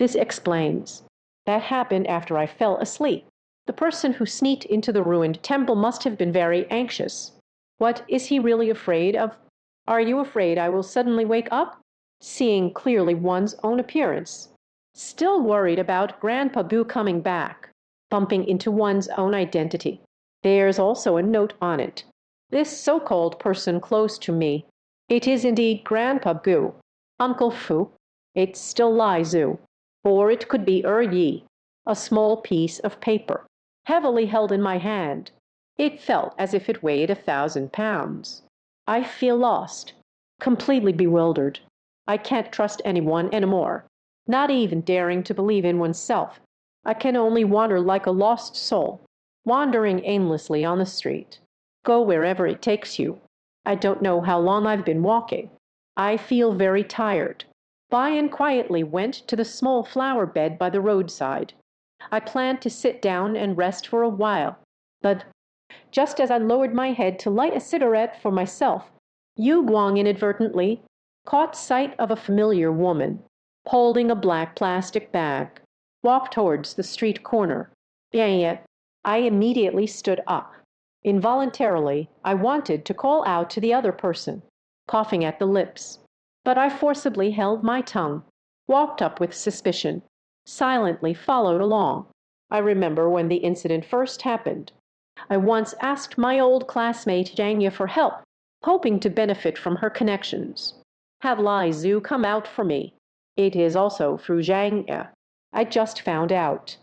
This explains. That happened after I fell asleep. The person who sneaked into the ruined temple must have been very anxious. What is he really afraid of? Are you afraid I will suddenly wake up, seeing clearly one's own appearance? Still worried about Grandpa Boo coming back, bumping into one's own identity. There's also a note on it. This so-called person close to me. It is indeed Grandpa Boo, Uncle Fu. It's still Lai Zu. Or it could be Yi, a small piece of paper, heavily held in my hand. It felt as if it weighed 1,000 pounds. I feel lost, completely bewildered. I can't trust anyone anymore, not even daring to believe in oneself. I can only wander like a lost soul, wandering aimlessly on the street. Go wherever it takes you. I don't know how long I've been walking. I feel very tired. By and quietly went to the small flower bed by the roadside. I planned to sit down and rest for a while, but just as I lowered my head to light a cigarette for myself, Yu Guang inadvertently caught sight of a familiar woman, holding a black plastic bag, walked towards the street corner. Yet, I immediately stood up. Involuntarily, I wanted to call out to the other person, coughing at the lips. But I forcibly held my tongue, walked up with suspicion, silently followed along. I remember when the incident first happened. I once asked my old classmate Zhang Ye for help, hoping to benefit from her connections. Have Lai Zu come out for me? It is also through Zhang Ye. I just found out.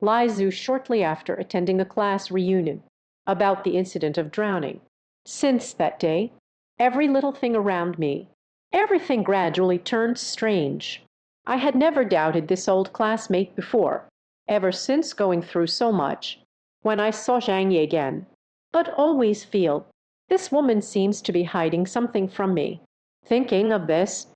Lai Zu shortly after attending the class reunion about the incident of drowning. Since that day, every little thing around me, everything gradually turned strange. I had never doubted this old classmate before, ever since going through so much, when I saw Zhang Ye again, but always feel this woman seems to be hiding something from me. Thinking of this,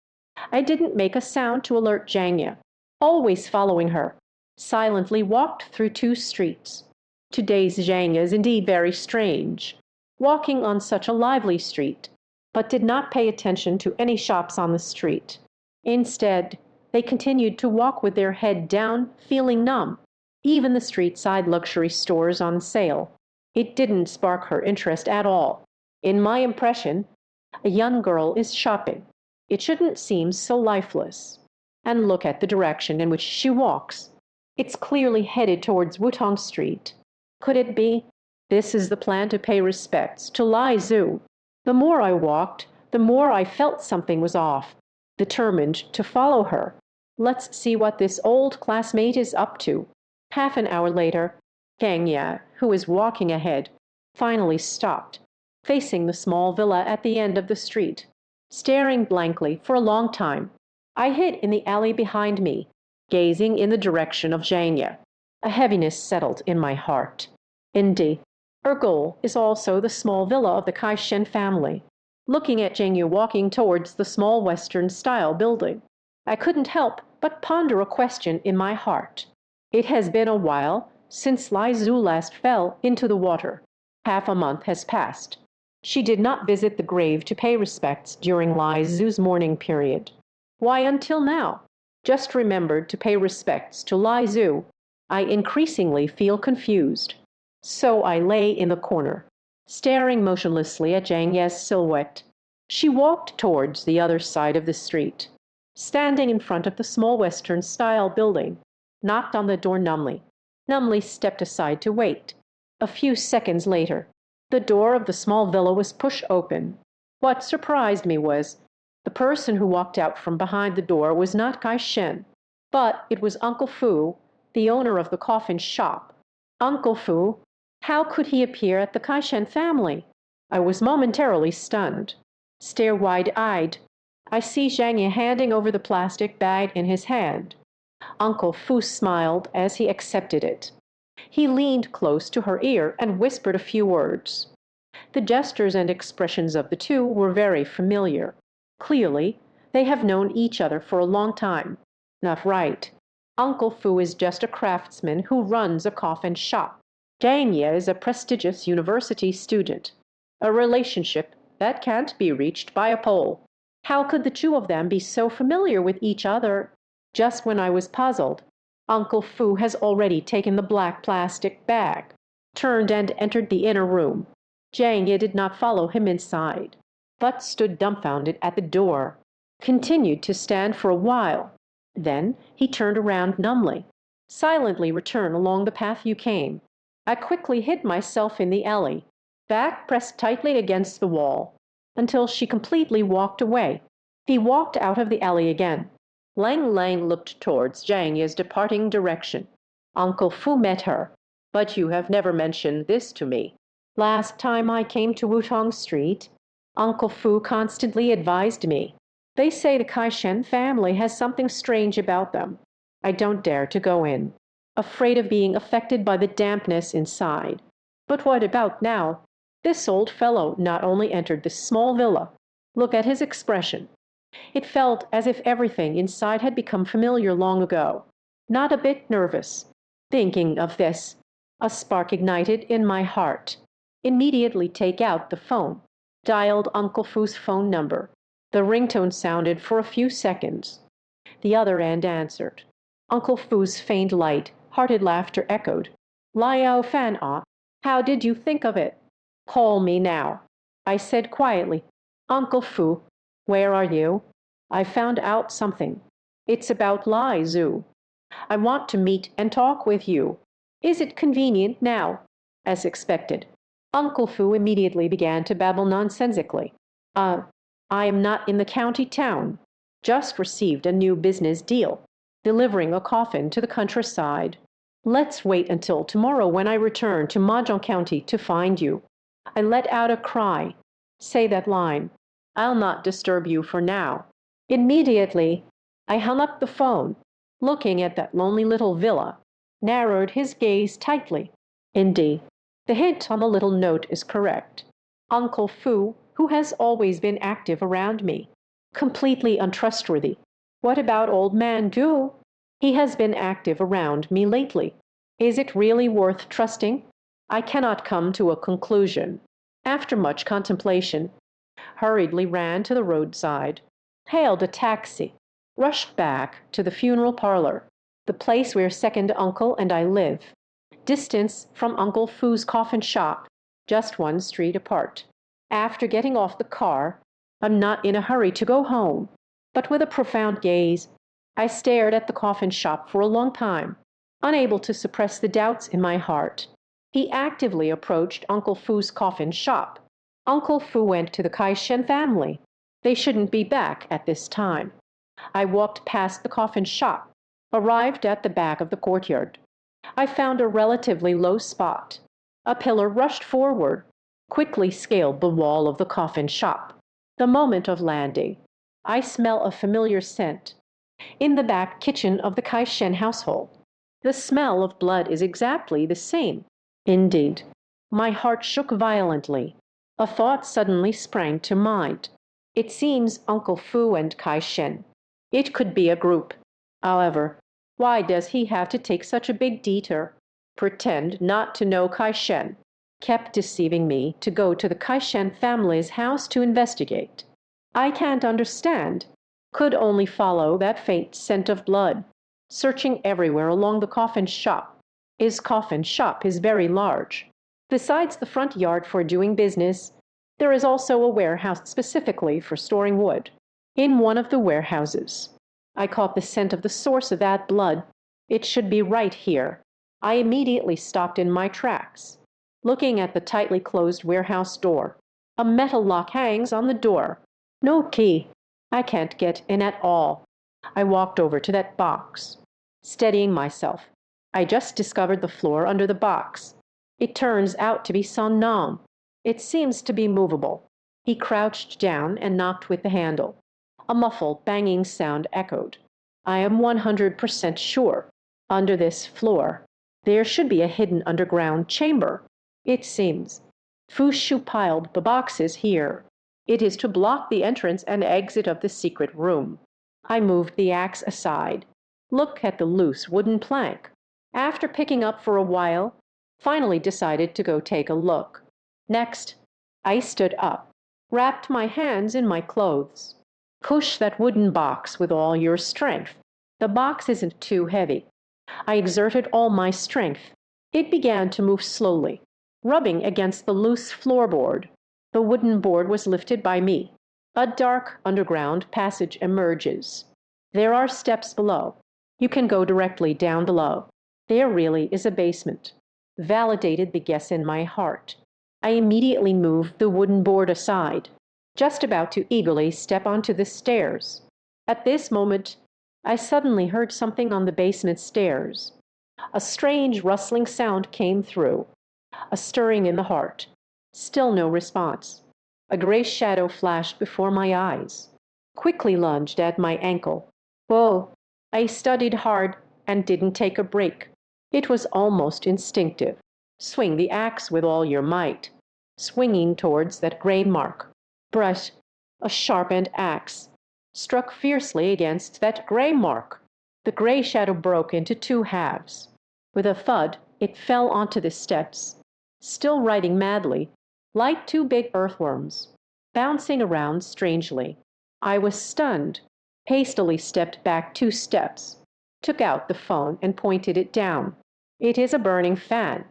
I didn't make a sound to alert Zhang Ye, always following her, silently walked through 2 streets. Today's Zhang Ye is indeed very strange, walking on such a lively street, but did not pay attention to any shops on the street. Instead, they continued to walk with their head down, feeling numb. Even the street-side luxury stores on sale. It didn't spark her interest at all. In my impression, a young girl is shopping. It shouldn't seem so lifeless. And look at the direction in which she walks. It's clearly headed towards Wutong Street. Could it be? This is the plan to pay respects to Lai Zu. The more I walked, the more I felt something was off, determined to follow her. Let's see what this old classmate is up to. Half an hour later, Kang Ya, who was walking ahead, finally stopped, facing the small villa at the end of the street, staring blankly for a long time. I hid in the alley behind me, gazing in the direction of Zhang Ye. A heaviness settled in my heart. Indeed, her goal is also the small villa of the Kai-Shen family. Looking at Zhang Ye walking towards the small Western-style building, I couldn't help but ponder a question in my heart. It has been a while since Lai Zu last fell into the water. Half a month has passed. She did not visit the grave to pay respects during Lai Zu's mourning period. Why until now? Just remembered to pay respects to Lai Zu. I increasingly feel confused. So I lay in the corner, staring motionlessly at Zhang Ye's silhouette. She walked towards the other side of the street, standing in front of the small Western-style building, knocked on the door numbly stepped aside to wait. A few seconds later, the door of the small villa was pushed open. What surprised me was, the person who walked out from behind the door was not Kai-Shen, but it was Uncle Fu, the owner of the coffin shop. Uncle Fu? How could he appear at the Kai-Shen family? I was momentarily stunned. Stare wide-eyed. I see Zhang Ye handing over the plastic bag in his hand. Uncle Fu smiled as he accepted it. He leaned close to her ear and whispered a few words. The gestures and expressions of the two were very familiar. Clearly, they have known each other for a long time. Not right. Uncle Fu is just a craftsman who runs a coffin shop. Zhang Ye is a prestigious university student. A relationship that can't be reached by a pole. How could the two of them be so familiar with each other? Just when I was puzzled, Uncle Fu has already taken the black plastic bag, turned and entered the inner room. Jiang Ye did not follow him inside, but stood dumbfounded at the door, continued to stand for a while. Then he turned around numbly. Silently return along the path you came. I quickly hid myself in the alley, back pressed tightly against the wall, until she completely walked away. He walked out of the alley again. Lang Lang looked towards Jiang Ye's departing direction. Uncle Fu met her. But you have never mentioned this to me. Last time I came to Wutong Street, Uncle Fu constantly advised me. They say the Kaishen family has something strange about them. I don't dare to go in, afraid of being affected by the dampness inside. But what about now? This old fellow not only entered this small villa. Look at his expression. It felt as if everything inside had become familiar long ago. Not a bit nervous. Thinking of this, a spark ignited in my heart. Immediately take out the phone. Dialed Uncle Fu's phone number. The ringtone sounded for a few seconds. The other end answered. Uncle Fu's faint light-hearted laughter echoed. Liao Fan Ah, how did you think of it? Call me now. I said quietly. Uncle Fu, where are you? I found out something. It's about Lai Zhu. I want to meet and talk with you. Is it convenient now? As expected. Uncle Fu immediately began to babble nonsensically. I am not in the county town. Just received a new business deal, delivering a coffin to the countryside. Let's wait until tomorrow when I return to Mahjong County to find you. I let out a cry. Say that line. I'll not disturb you for now. Immediately, I hung up the phone, looking at that lonely little villa, narrowed his gaze tightly. Indeed, the hint on the little note is correct. Uncle Fu, who has always been active around me, completely untrustworthy. What about old man Du? He has been active around me lately. Is it really worth trusting? I cannot come to a conclusion. After much contemplation, hurriedly ran to the roadside, hailed a taxi, rushed back to the funeral parlor, the place where second uncle and I live. Distance from Uncle Fu's coffin shop, just one street apart. After getting off the car, I'm not in a hurry to go home, but with a profound gaze, I stared at the coffin shop for a long time, unable to suppress the doubts in my heart. He actively approached Uncle Fu's coffin shop. Uncle Fu went to the Kaishen family. They shouldn't be back at this time. I walked past the coffin shop, arrived at the back of the courtyard. I found a relatively low spot. A pillar rushed forward, quickly scaled the wall of the coffin shop. The moment of landing, I smell a familiar scent. In the back kitchen of the Kaishen household, the smell of blood is exactly the same. Indeed, my heart shook violently. A thought suddenly sprang to mind. It seems Uncle Fu and Kaishen. It could be a group. However, why does he have to take such a big detour? Pretend not to know Kaishen. Kept deceiving me to go to the Kaishen family's house to investigate. I can't understand. Could only follow that faint scent of blood, searching everywhere along the coffin shop. His coffin shop is very large. Besides the front yard for doing business, there is also a warehouse specifically for storing wood. In one of the warehouses, I caught the scent of the source of that blood. It should be right here. I immediately stopped in my tracks, looking at the tightly closed warehouse door. A metal lock hangs on the door. No key. I can't get in at all. I walked over to that box, steadying myself. I just discovered the floor under the box. It turns out to be Son Nam. It seems to be movable. He crouched down and knocked with the handle. A muffled, banging sound echoed. I am 100% sure. Under this floor, there should be a hidden underground chamber. It seems. Fu Shu piled the boxes here. It is to block the entrance and exit of the secret room. I moved the axe aside. Look at the loose wooden plank. After picking up for a while, finally decided to go take a look. Next, I stood up, wrapped my hands in my clothes. Push that wooden box with all your strength. The box isn't too heavy. I exerted all my strength. It began to move slowly, rubbing against the loose floorboard. The wooden board was lifted by me. A dark underground passage emerges. There are steps below. You can go directly down below. There really is a basement. Validated the guess in my heart. I immediately moved the wooden board aside, just about to eagerly step onto the stairs. At this moment, I suddenly heard something on the basement stairs. A strange rustling sound came through, a stirring in the heart. Still no response. A gray shadow flashed before my eyes, quickly lunged at my ankle. Whoa! I studied hard and didn't take a break. It was almost instinctive. Swing the axe with all your might, swinging towards that gray mark. But a sharpened axe struck fiercely against that gray mark. The gray shadow broke into two halves. With a thud, it fell onto the steps, still writhing madly, like two big earthworms, bouncing around strangely. I was stunned, hastily stepped back 2 steps, took out the phone and pointed it down. It is a burning fan,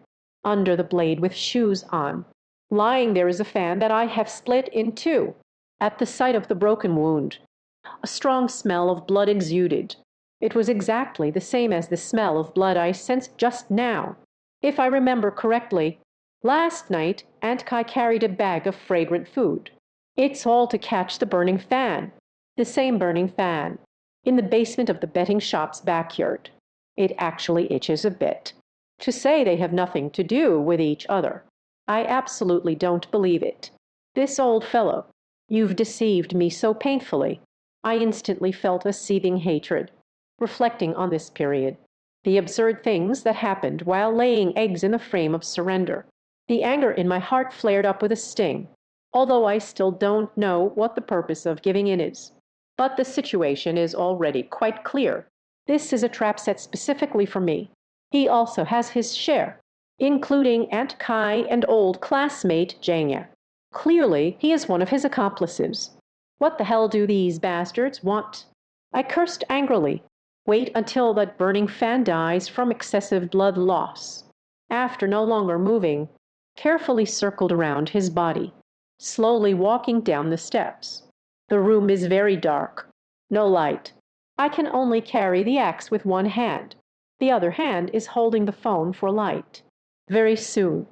under the blade with shoes on. Lying there is a fan that I have split in two. At the sight of the broken wound, a strong smell of blood exuded. It was exactly the same as the smell of blood I sensed just now. If I remember correctly, last night Aunt Kai carried a bag of fragrant food. It's all to catch the burning fan. The same burning fan, in the basement of the betting shop's backyard. It actually itches a bit. To say they have nothing to do with each other. I absolutely don't believe it. This old fellow, you've deceived me so painfully. I instantly felt a seething hatred, reflecting on this period. The absurd things that happened while laying eggs in the frame of surrender. The anger in my heart flared up with a sting, although I still don't know what the purpose of giving in is. But the situation is already quite clear. This is a trap set specifically for me. He also has his share, including Aunt Kai and old classmate Janya. Clearly, he is one of his accomplices. What the hell do these bastards want? I cursed angrily. Wait until that burning fan dies from excessive blood loss. After no longer moving, carefully circled around his body, slowly walking down the steps. The room is very dark. No light. I can only carry the axe with one hand. The other hand is holding the phone for light. Very soon,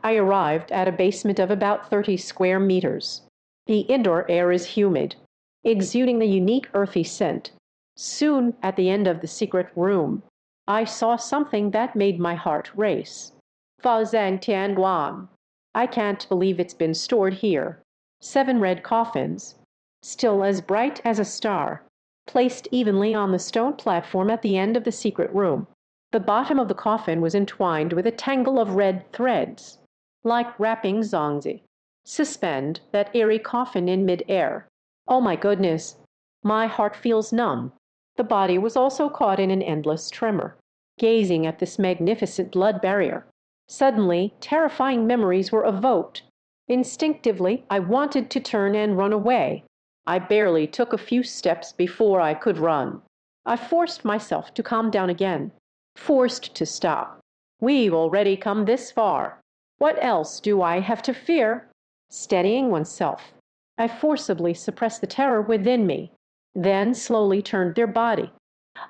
I arrived at a basement of about 30 square meters. The indoor air is humid, exuding the unique earthy scent. Soon, at the end of the secret room, I saw something that made my heart race. Fa Zhang Tian Guan. I can't believe it's been stored here. 7 red coffins, still as bright as a star, placed evenly on the stone platform at the end of the secret room. The bottom of the coffin was entwined with a tangle of red threads, like wrapping zongzi. Suspend that eerie coffin in mid-air. Oh my goodness, my heart feels numb. The body was also caught in an endless tremor, gazing at this magnificent blood barrier. Suddenly, terrifying memories were evoked. Instinctively, I wanted to turn and run away. I barely took a few steps before I could run. I forced myself to calm down again, forced to stop. We've already come this far. What else do I have to fear? Steadying oneself, I forcibly suppressed the terror within me, then slowly turned their body.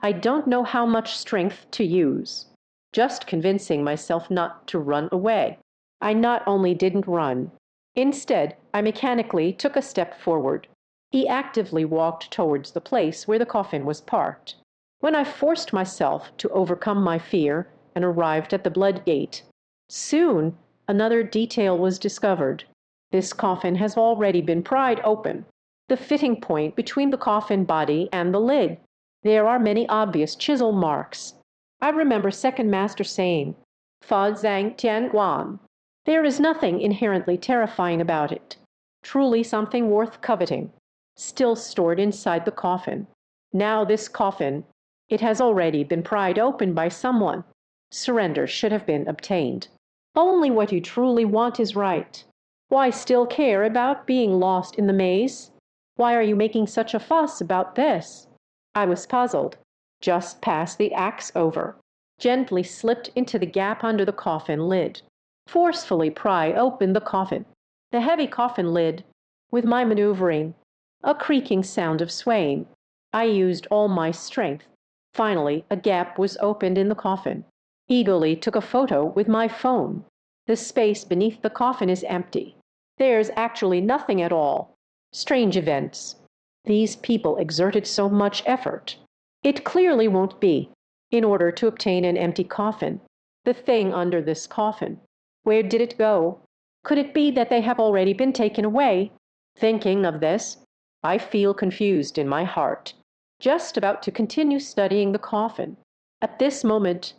I don't know how much strength to use, just convincing myself not to run away. I not only didn't run, instead, I mechanically took a step forward. He actively walked towards the place where the coffin was parked. When I forced myself to overcome my fear and arrived at the blood gate, soon another detail was discovered. This coffin has already been pried open, the fitting point between the coffin body and the lid. There are many obvious chisel marks. I remember Second Master saying, Fa Zhang Tian Guan. There is nothing inherently terrifying about it. Truly something worth coveting, still stored inside the coffin. Now this coffin, it has already been pried open by someone. Surrender should have been obtained. Only what you truly want is right. Why still care about being lost in the maze? Why are you making such a fuss about this? I was puzzled. just past the axe over, gently slipped into the gap under the coffin lid, forcefully pry open the coffin. The heavy coffin lid, with my maneuvering, a creaking sound of swaying. I used all my strength. Finally, a gap was opened in the coffin. Eagerly took a photo with my phone. The space beneath the coffin is empty. There's actually nothing at all. Strange events. These people exerted so much effort. It clearly won't be, in order to obtain an empty coffin. The thing under this coffin. Where did it go? Could it be that they have already been taken away? Thinking of this, I feel confused in my heart, just about to continue studying the coffin. At this moment,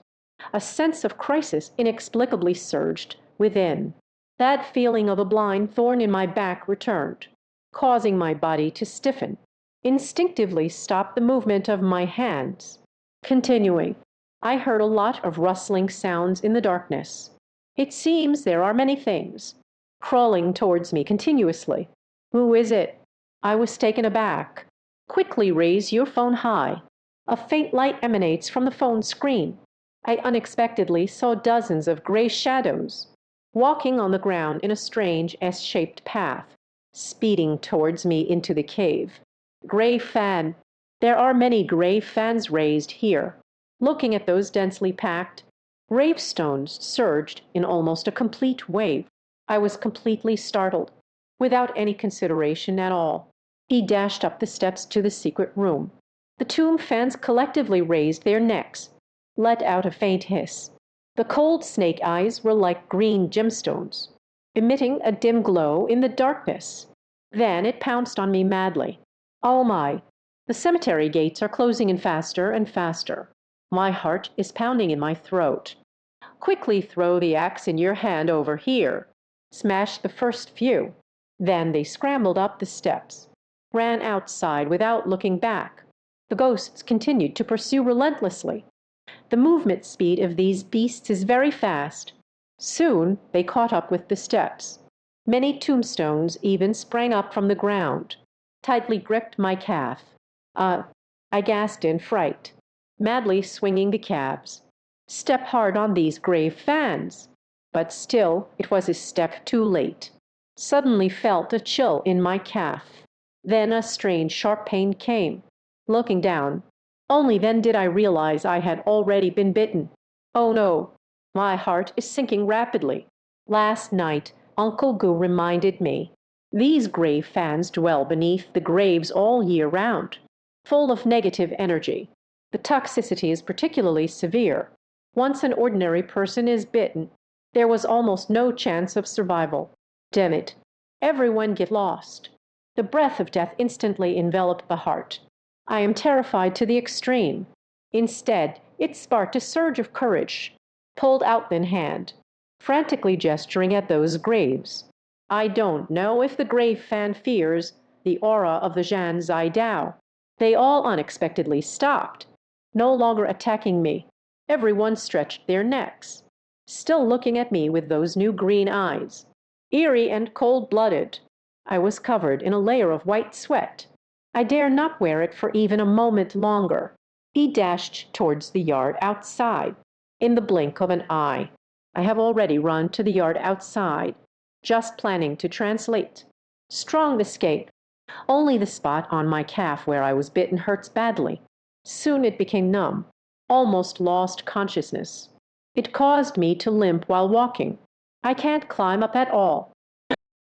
a sense of crisis inexplicably surged within. That feeling of a blind thorn in my back returned, causing my body to stiffen. Instinctively stopped the movement of my hands. Continuing, I heard a lot of rustling sounds in the darkness. It seems there are many things crawling towards me continuously. Who is it? I was taken aback. Quickly raise your phone high. A faint light emanates from the phone screen. I unexpectedly saw dozens of gray shadows walking on the ground in a strange S-shaped path, speeding towards me into the cave. Gray fan. There are many gray fans raised here. Looking at those densely packed, gravestones surged in almost a complete wave. I was completely startled, without any consideration at all. He dashed up the steps to the secret room. The tomb fans collectively raised their necks, let out a faint hiss. The cold snake eyes were like green gemstones, emitting a dim glow in the darkness. Then it pounced on me madly. Oh my! The cemetery gates are closing in faster and faster. My heart is pounding in my throat. Quickly throw the axe in your hand over here. Smash the first few. Then they scrambled up the steps, ran outside without looking back. The ghosts continued to pursue relentlessly. The movement speed of these beasts is very fast. Soon they caught up with the steps. Many tombstones even sprang up from the ground, tightly gripped my calf. I gasped in fright, madly swinging the calves. Step hard on these grave fans. But still, it was a step too late. Suddenly felt a chill in my calf. Then a strange, sharp pain came. Looking down, only then did I realize I had already been bitten. Oh no, my heart is sinking rapidly. Last night, Uncle Gu reminded me. These grave fans dwell beneath the graves all year round, full of negative energy. The toxicity is particularly severe. Once an ordinary person is bitten, there was almost no chance of survival. Damn it, everyone get lost. The breath of death instantly enveloped the heart. I am terrified to the extreme. Instead, it sparked a surge of courage. Pulled out thin hand, frantically gesturing at those graves. I don't know if the grave fan fears the aura of the Zhan Zai Dao. They all unexpectedly stopped, no longer attacking me. Everyone stretched their necks, still looking at me with those new green eyes. Eerie and cold-blooded. I was covered in a layer of white sweat. I dare not wear it for even a moment longer. He dashed towards the yard outside. In the blink of an eye, I have already run to the yard outside, just planning to translate. Strong escape. Only the spot on my calf where I was bitten hurts badly. Soon it became numb, almost lost consciousness. It caused me to limp while walking. I can't climb up at all.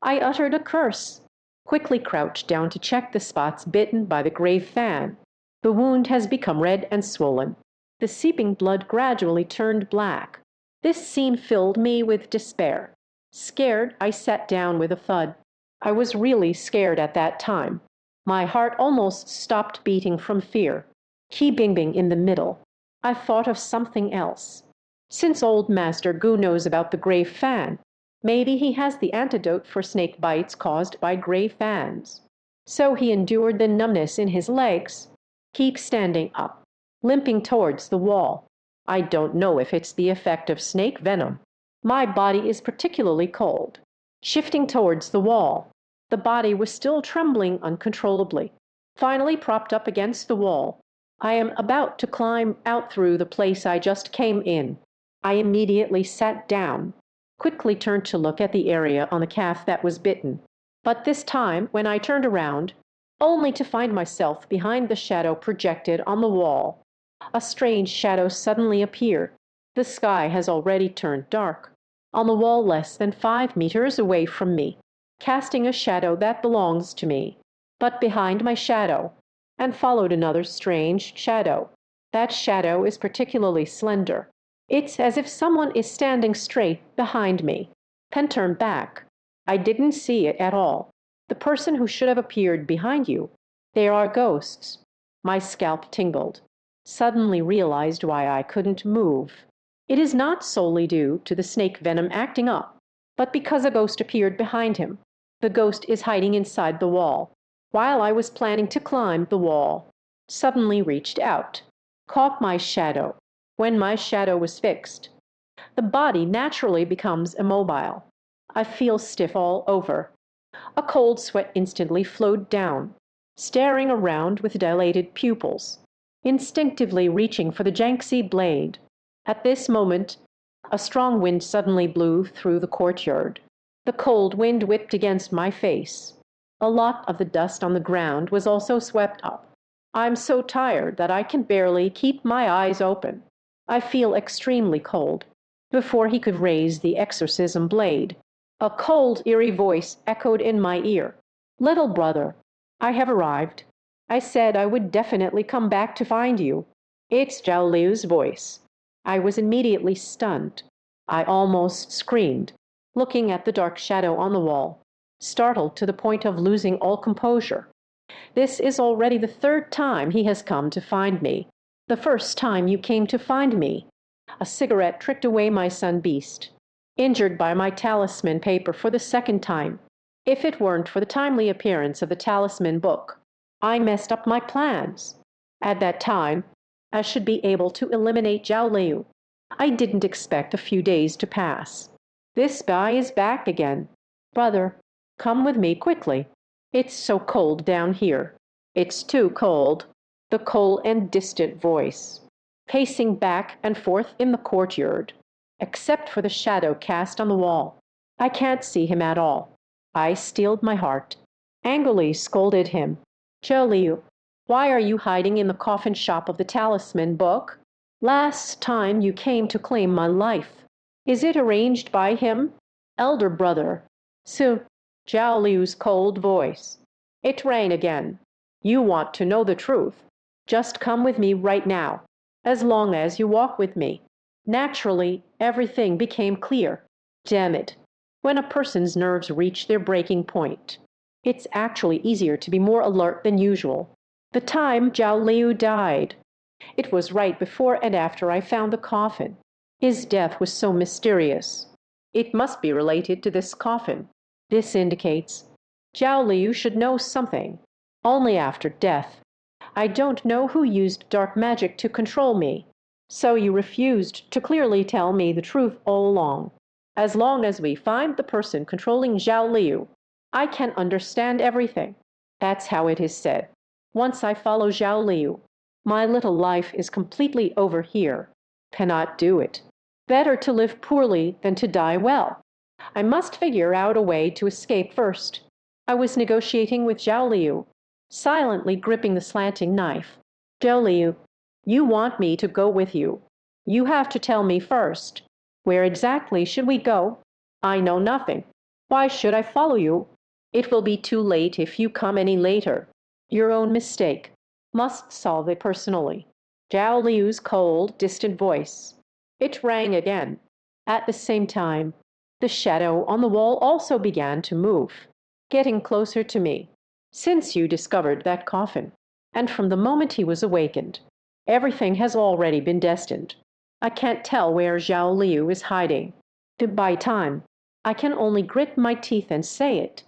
I uttered a curse, quickly crouched down to check the spots bitten by the grave fan. The wound has become red and swollen. The seeping blood gradually turned black. This scene filled me with despair. Scared, I sat down with a thud. I was really scared at that time. My heart almost stopped beating from fear. Qi Bingbing in the middle. I thought of something else. Since old Master Gu knows about the grave fan, maybe he has the antidote for snake bites caused by grave fans. So he endured the numbness in his legs. Keep standing up, limping towards the wall. I don't know if it's the effect of snake venom. My body is particularly cold. Shifting towards the wall. The body was still trembling uncontrollably. Finally propped up against the wall. I am about to climb out through the place I just came in. I immediately sat down, quickly turned to look at the area on the calf that was bitten. But this time, when I turned around, only to find myself behind the shadow projected on the wall. A strange shadow suddenly appeared. The sky has already turned dark. On the wall less than 5 meters away from me, casting a shadow that belongs to me. But behind my shadow, and followed another strange shadow. That shadow is particularly slender. It's as if someone is standing straight behind me, then turned back. I didn't see it at all. The person who should have appeared behind you. They are ghosts. My scalp tingled. Suddenly realized why I couldn't move. It is not solely due to the snake venom acting up, but because a ghost appeared behind him. The ghost is hiding inside the wall. While I was planning to climb the wall, suddenly reached out, caught my shadow. When my shadow was fixed, the body naturally becomes immobile. I feel stiff all over. A cold sweat instantly flowed down, staring around with dilated pupils, instinctively reaching for the Janxi blade. At this moment, a strong wind suddenly blew through the courtyard. The cold wind whipped against my face. A lot of the dust on the ground was also swept up. I'm so tired that I can barely keep my eyes open. I feel extremely cold. Before he could raise the exorcism blade, a cold, eerie voice echoed in my ear. "Little brother, I have arrived. I said I would definitely come back to find you." It's Zhao Liu's voice. I was immediately stunned. I almost screamed, looking at the dark shadow on the wall, startled to the point of losing all composure. This is already the third time he has come to find me. The first time you came to find me. A cigarette tricked away my sun beast. Injured by my talisman paper for the second time. If it weren't for the timely appearance of the talisman book, I messed up my plans. At that time, I should be able to eliminate Zhao Liu. I didn't expect a few days to pass. This guy is back again. Brother, come with me quickly. It's so cold down here. It's too cold. The cold and distant voice, pacing back and forth in the courtyard, except for the shadow cast on the wall. I can't see him at all. I steeled my heart, angrily scolded him. "Zhao Liu, why are you hiding in the coffin shop of the talisman book? Last time you came to claim my life. Is it arranged by him?" "Elder brother." Soon, Zhao Liu's cold voice. It rang again. "You want to know the truth. Just come with me right now, as long as you walk with me." Naturally, everything became clear. Damn it. When a person's nerves reach their breaking point, it's actually easier to be more alert than usual. The time Zhao Liu died. It was right before and after I found the coffin. His death was so mysterious. It must be related to this coffin. This indicates Zhao Liu should know something. Only after death. I don't know who used dark magic to control me. So you refused to clearly tell me the truth all along. As long as we find the person controlling Zhao Liu, I can understand everything. That's how it is said. Once I follow Zhao Liu, my little life is completely over here. Cannot do it. Better to live poorly than to die well. I must figure out a way to escape first. I was negotiating with Zhao Liu, silently gripping the slanting knife. "Zhao Liu, you want me to go with you. You have to tell me first. Where exactly should we go? I know nothing. Why should I follow you? It will be too late if you come any later. Your own mistake. Must solve it personally." Zhao Liu's cold, distant voice. It rang again. At the same time, the shadow on the wall also began to move, getting closer to me. "Since you discovered that coffin, and from the moment he was awakened, everything has already been destined. I can't tell where Zhao Liu is hiding. To buy time, I can only grit my teeth and say it.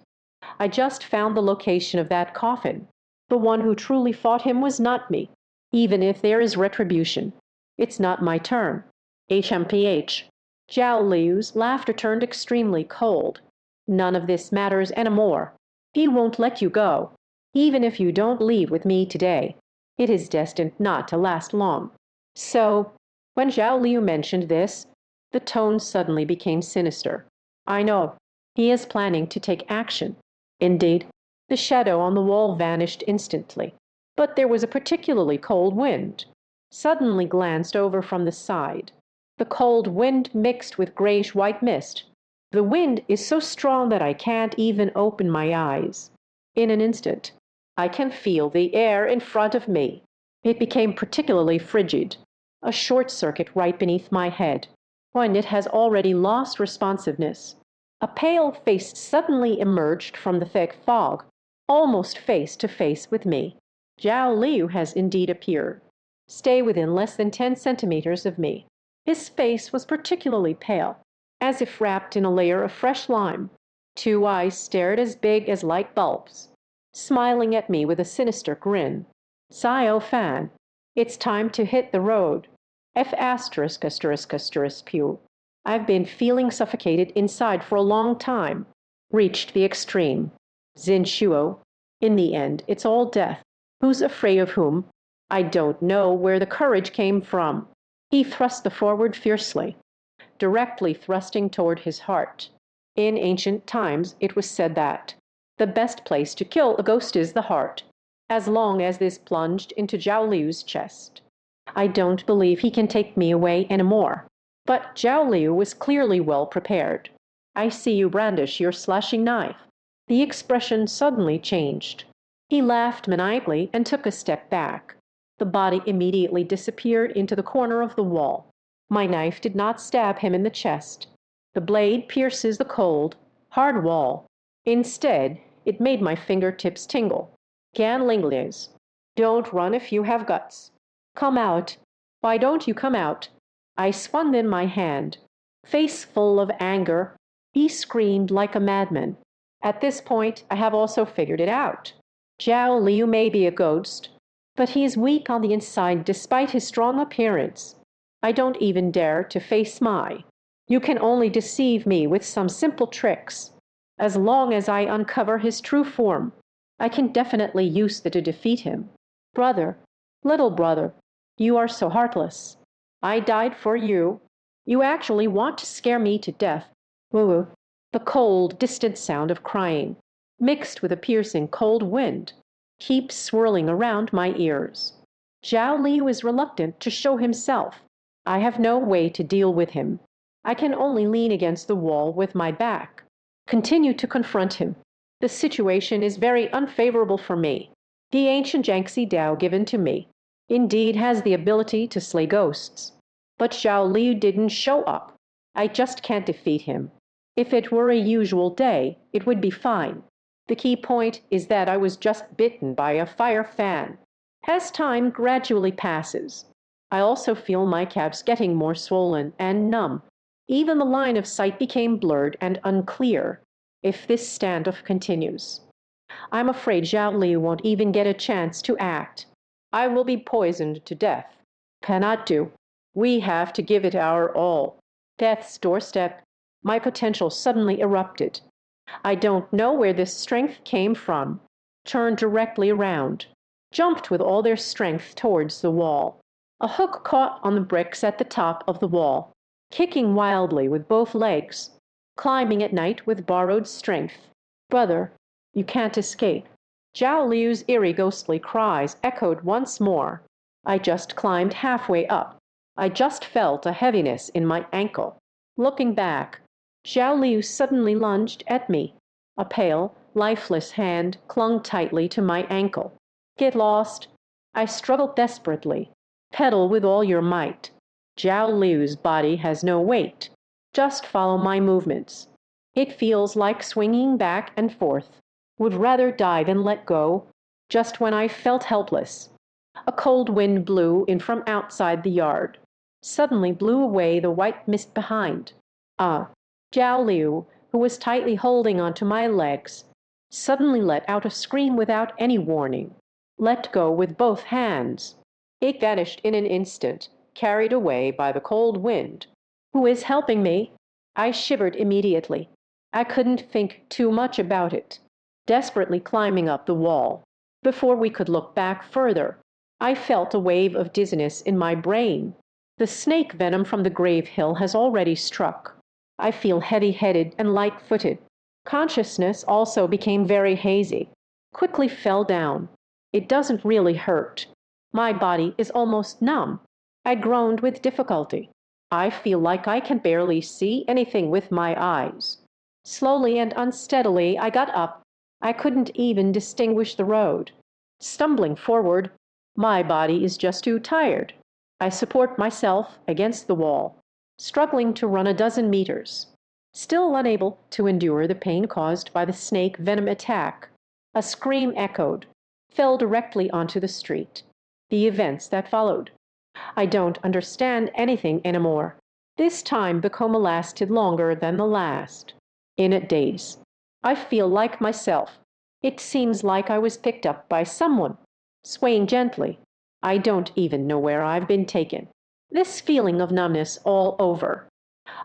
I just found the location of that coffin. The one who truly fought him was not me. Even if there is retribution, it's not my turn. HMPH. Zhao Liu's laughter turned extremely cold. "None of this matters anymore. He won't let you go, even if you don't leave with me today. It is destined not to last long. So, when Zhao Liu mentioned this, the tone suddenly became sinister. I know. He is planning to take action. Indeed, the shadow on the wall vanished instantly. But there was a particularly cold wind. Suddenly glanced over from the side. The cold wind mixed with grayish-white mist. The wind is so strong that I can't even open my eyes. In an instant, I can feel the air in front of me. It became particularly frigid, a short circuit right beneath my head, when it has already lost responsiveness. A pale face suddenly emerged from the thick fog, almost face to face with me. Zhao Liu has indeed appeared. Stay within less than 10 centimeters of me. His face was particularly pale, as if wrapped in a layer of fresh lime. Two eyes stared as big as light bulbs, smiling at me with a sinister grin. Sio Fan, it's time to hit the road. F asterisk asterisk asterisk pew. I've been feeling suffocated inside for a long time. Reached the extreme. Xin Shuo. In the end, it's all death. Who's afraid of whom? I don't know where the courage came from. He thrust the forward fiercely, directly thrusting toward his heart. In ancient times, it was said that the best place to kill a ghost is the heart, as long as this plunged into Zhao Liu's chest. I don't believe he can take me away anymore. But Zhao Liu was clearly well prepared. I see you brandish your slashing knife. The expression suddenly changed. He laughed maniacally and took a step back. The body immediately disappeared into the corner of the wall. My knife did not stab him in the chest. The blade pierces the cold, hard wall. Instead, it made my fingertips tingle. Gan Linglies, don't run if you have guts. Come out. Why don't you come out? I swung in my hand, face full of anger. He screamed like a madman. At this point, I have also figured it out. Zhao Liu may be a ghost, but he is weak on the inside despite his strong appearance. I don't even dare to face my. You can only deceive me with some simple tricks. As long as I uncover his true form, I can definitely use that to defeat him. Brother, little brother, you are so heartless. I died for you. You actually want to scare me to death. Woo-woo. The cold, distant sound of crying, mixed with a piercing cold wind, keeps swirling around my ears. Zhao Liu is reluctant to show himself. I have no way to deal with him. I can only lean against the wall with my back. Continue to confront him. The situation is very unfavorable for me. The ancient Jiangxi Dao given to me indeed has the ability to slay ghosts. But Zhao Liu didn't show up. I just can't defeat him. If it were a usual day, it would be fine. The key point is that I was just bitten by a fire fan. As time gradually passes, I also feel my calves getting more swollen and numb. Even the line of sight became blurred and unclear. If this standoff continues, I'm afraid Zhao Liu won't even get a chance to act. I will be poisoned to death. Cannot do. We have to give it our all. Death's doorstep. My potential suddenly erupted. I don't know where this strength came from. Turned directly around. Jumped with all their strength towards the wall. A hook caught on the bricks at the top of the wall. Kicking wildly with both legs. Climbing at night with borrowed strength. Brother, you can't escape. Zhao Liu's eerie ghostly cries echoed once more. I just climbed halfway up. I just felt a heaviness in my ankle. Looking back, Zhao Liu suddenly lunged at me. A pale, lifeless hand clung tightly to my ankle. Get lost. I struggled desperately. Pedal with all your might. Zhao Liu's body has no weight. Just follow my movements. It feels like swinging back and forth. Would rather die than let go. Just when I felt helpless, a cold wind blew in from outside the yard. Suddenly blew away the white mist behind. Zhao Liu, who was tightly holding onto my legs, suddenly let out a scream without any warning. Let go with both hands. It vanished in an instant, carried away by the cold wind. Who is helping me? I shivered immediately. I couldn't think too much about it. Desperately climbing up the wall. Before we could look back further, I felt a wave of dizziness in my brain. The snake venom from the grave hill has already struck. I feel heavy-headed and light-footed. Consciousness also became very hazy. Quickly fell down. It doesn't really hurt. My body is almost numb. I groaned with difficulty. I feel like I can barely see anything with my eyes. Slowly and unsteadily I got up. I couldn't even distinguish the road. Stumbling forward, my body is just too tired. I support myself against the wall, struggling to run a dozen meters. Still unable to endure the pain caused by the snake venom attack, a scream echoed, fell directly onto the street. The events that followed. I don't understand anything anymore. This time the coma lasted longer than the last. In it days. I feel like myself. It seems like I was picked up by someone, swaying gently. I don't even know where I've been taken. This feeling of numbness all over.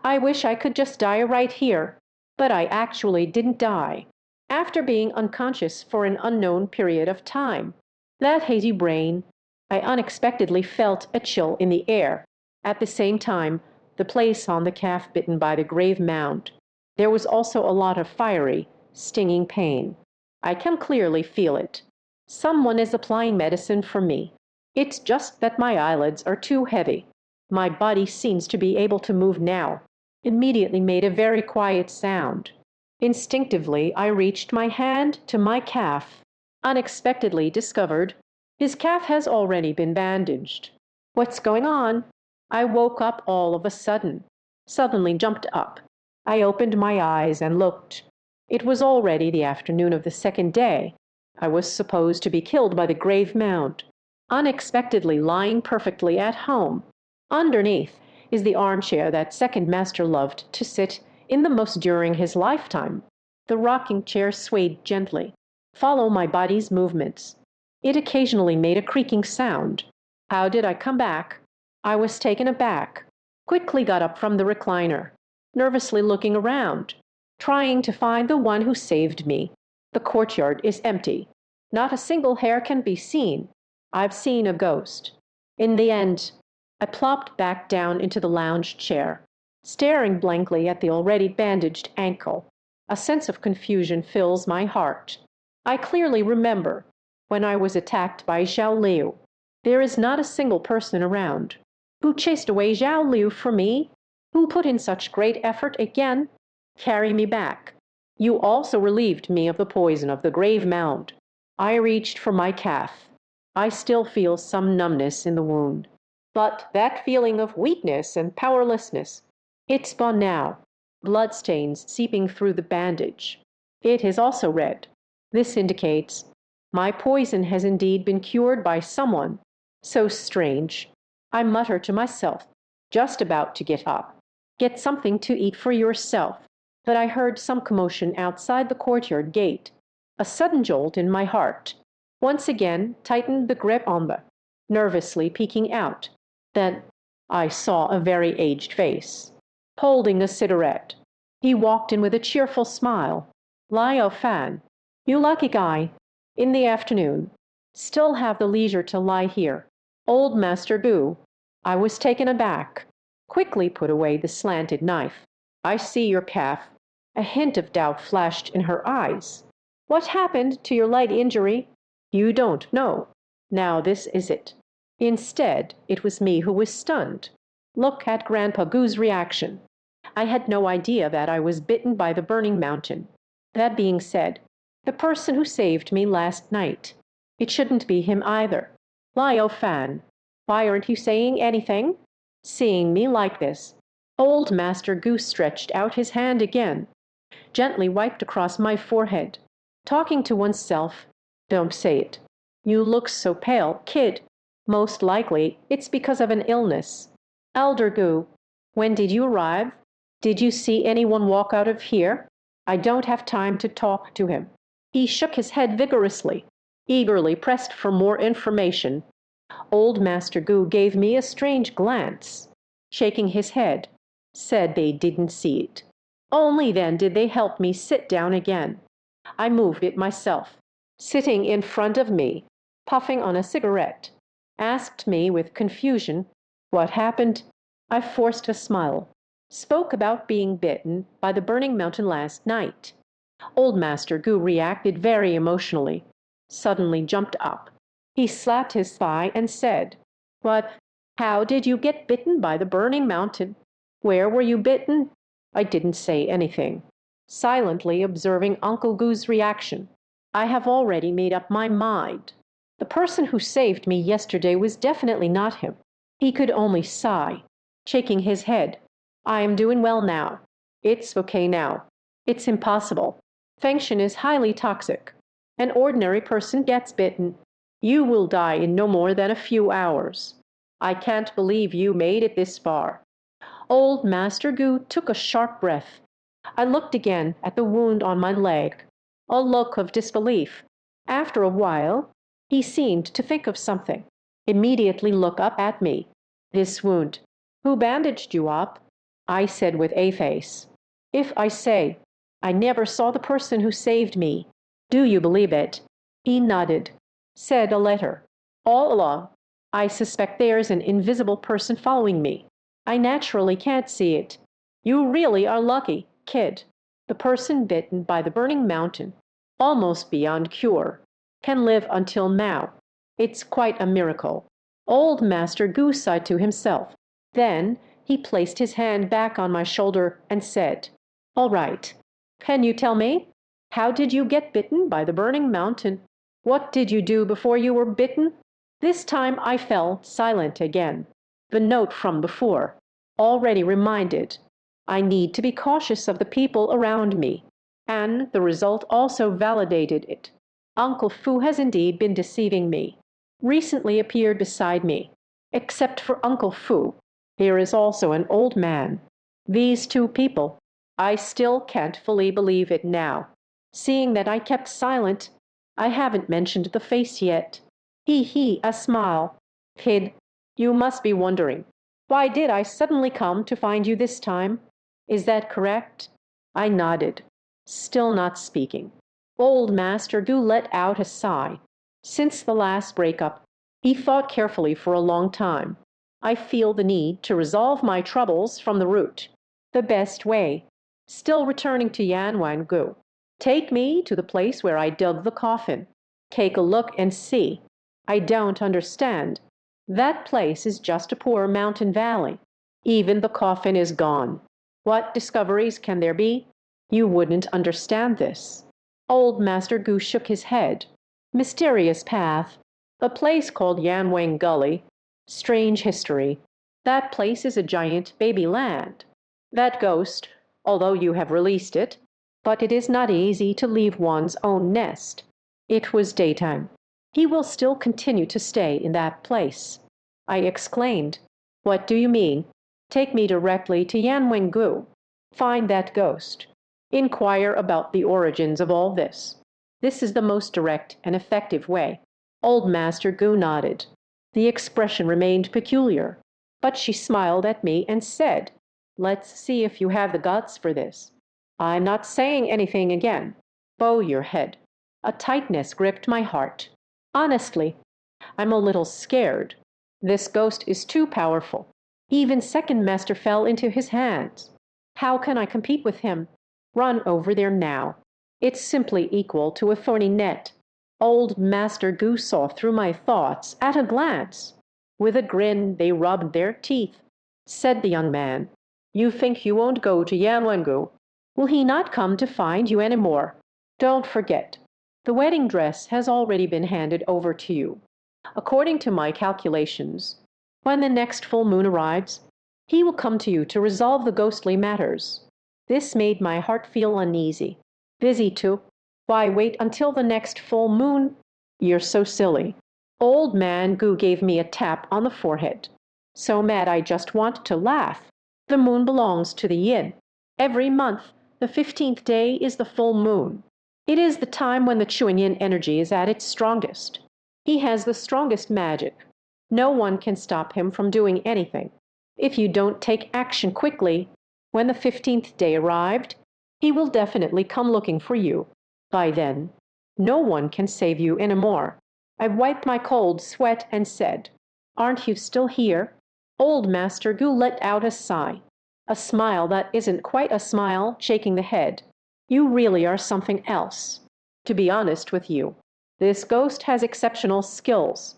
I wish I could just die right here, but I actually didn't die. After being unconscious for an unknown period of time, that hazy brain, I unexpectedly felt a chill in the air. At the same time, the place on the calf bitten by the grave mound. There was also a lot of fiery, stinging pain. I can clearly feel it. Someone is applying medicine for me. It's just that my eyelids are too heavy. My body seems to be able to move now. Immediately made a very quiet sound. Instinctively, I reached my hand to my calf. Unexpectedly discovered, his calf has already been bandaged. What's going on? I woke up all of a sudden. Suddenly jumped up. I opened my eyes and looked. It was already the afternoon of the second day. I was supposed to be killed by the grave mound. Unexpectedly lying perfectly at home. Underneath is the armchair that second master loved to sit in the most during his lifetime. The rocking chair swayed gently. Follow my body's movements. It occasionally made a creaking sound. How did I come back? I was taken aback. Quickly got up from the recliner, nervously looking around, trying to find the one who saved me. The courtyard is empty. Not a single hair can be seen. I've seen a ghost. In the end, I plopped back down into the lounge chair, staring blankly at the already bandaged ankle. A sense of confusion fills my heart. I clearly remember when I was attacked by Zhao Liu. There is not a single person around. Who chased away Zhao Liu for me? Who put in such great effort again? Carry me back. You also relieved me of the poison of the grave mound. I reached for my calf. I still feel some numbness in the wound. But that feeling of weakness and powerlessness, it's gone now. Bloodstains seeping through the bandage. It is also red. This indicates my poison has indeed been cured by someone. So strange. I mutter to myself, just about to get up. Get something to eat for yourself. But I heard some commotion outside the courtyard gate. A sudden jolt in my heart. Once again tightened the grip on the, nervously peeking out. Then I saw a very aged face, holding a cigarette. He walked in with a cheerful smile. Liao Fan, you lucky guy. In the afternoon. Still have the leisure to lie here. Old Master Gu. I was taken aback. Quickly put away the slanted knife. I see your calf. A hint of doubt flashed in her eyes. What happened to your light injury? You don't know. Now this is it. Instead, it was me who was stunned. Look at Grandpa Gu's reaction. I had no idea that I was bitten by the burning mountain. That being said, the person who saved me last night. It shouldn't be him either. Liao Fan, why aren't you saying anything? Seeing me like this, old Master Goose stretched out his hand again, gently wiped across my forehead, talking to oneself. Don't say it. You look so pale, kid. Most likely, it's because of an illness. Elder Gu, when did you arrive? Did you see anyone walk out of here? I don't have time to talk to him. He shook his head vigorously, eagerly pressed for more information. Old Master Gu gave me a strange glance, shaking his head, said they didn't see it. Only then did they help me sit down again. I moved it myself, sitting in front of me, puffing on a cigarette. asked me with confusion. What happened? I forced a smile. Spoke about being bitten by the burning mountain last night. Old Master Gu reacted very emotionally, suddenly jumped up. He slapped his thigh and said, "What? How did you get bitten by the burning mountain? Where were you bitten?" I didn't say anything, silently observing Uncle Gu's reaction. I have already made up my mind. The person who saved me yesterday was definitely not him. He could only sigh, shaking his head. I am doing well now. It's okay now. It's impossible. Feng Shui is highly toxic. An ordinary person gets bitten. You will die in no more than a few hours. I can't believe you made it this far. Old Master Gu took a sharp breath. I looked again at the wound on my leg. A look of disbelief. After a while, he seemed to think of something. Immediately look up at me. This wound. Who bandaged you up? I said with a face. If I say, I never saw the person who saved me, do you believe it? He nodded. Said a letter. All along, I suspect there's an invisible person following me. I naturally can't see it. You really are lucky, kid. The person bitten by the burning mountain, almost beyond cure, can live until now. It's quite a miracle. Old Master Gu sighed to himself. Then he placed his hand back on my shoulder and said, All right, can you tell me? How did you get bitten by the burning mountain? What did you do before you were bitten? This time I fell silent again. The note from before, already reminded. I need to be cautious of the people around me. And the result also validated it. Uncle Fu has indeed been deceiving me. Recently appeared beside me. Except for Uncle Fu, there is also an old man. These two people. I still can't fully believe it now. Seeing that I kept silent, I haven't mentioned the face yet. He, a smile. Kid, you must be wondering, why did I suddenly come to find you this time? Is that correct? I nodded, still not speaking. Old Master Gu let out a sigh. Since the last breakup, he thought carefully for a long time. I feel the need to resolve my troubles from the root. The best way. Still returning to Yanwangu. Take me to the place where I dug the coffin. Take a look and see. I don't understand. That place is just a poor mountain valley. Even the coffin is gone. What discoveries can there be? You wouldn't understand this. Old Master Gu shook his head. Mysterious path. A place called Yanwang Gully. Strange history. That place is a giant baby land. That ghost, although you have released it, but it is not easy to leave one's own nest. It was daytime. He will still continue to stay in that place. I exclaimed, What do you mean? Take me directly to Yanwengu. Find that ghost. Inquire about the origins of all this. This is the most direct and effective way. Old Master Gu nodded. The expression remained peculiar, but she smiled at me and said, Let's see if you have the guts for this. I'm not saying anything again. Bow your head. A tightness gripped my heart. Honestly, I'm a little scared. This ghost is too powerful. Even Second Master fell into his hands. How can I compete with him? Run over there now. It's simply equal to a thorny net. Old Master Gu saw through my thoughts at a glance. With a grin, they rubbed their teeth. Said the young man, You think you won't go to Yanwangu? Will he not come to find you any more? Don't forget, the wedding dress has already been handed over to you. According to my calculations, when the next full moon arrives, he will come to you to resolve the ghostly matters. This made my heart feel uneasy. Busy too. Why wait until the next full moon? You're so silly. Old Man Gu gave me a tap on the forehead. So mad I just want to laugh. The moon belongs to the yin. Every month, the 15th day is the full moon. It is the time when the Chuan Yin energy is at its strongest. He has the strongest magic. No one can stop him from doing anything. If you don't take action quickly, when the 15th day arrived, he will definitely come looking for you. By then, no one can save you anymore. I wiped my cold sweat and said, Aren't you still here?" Old Master Gu let out a sigh, a smile that isn't quite a smile, shaking the head. "You really are something else. To be honest with you, this ghost has exceptional skills.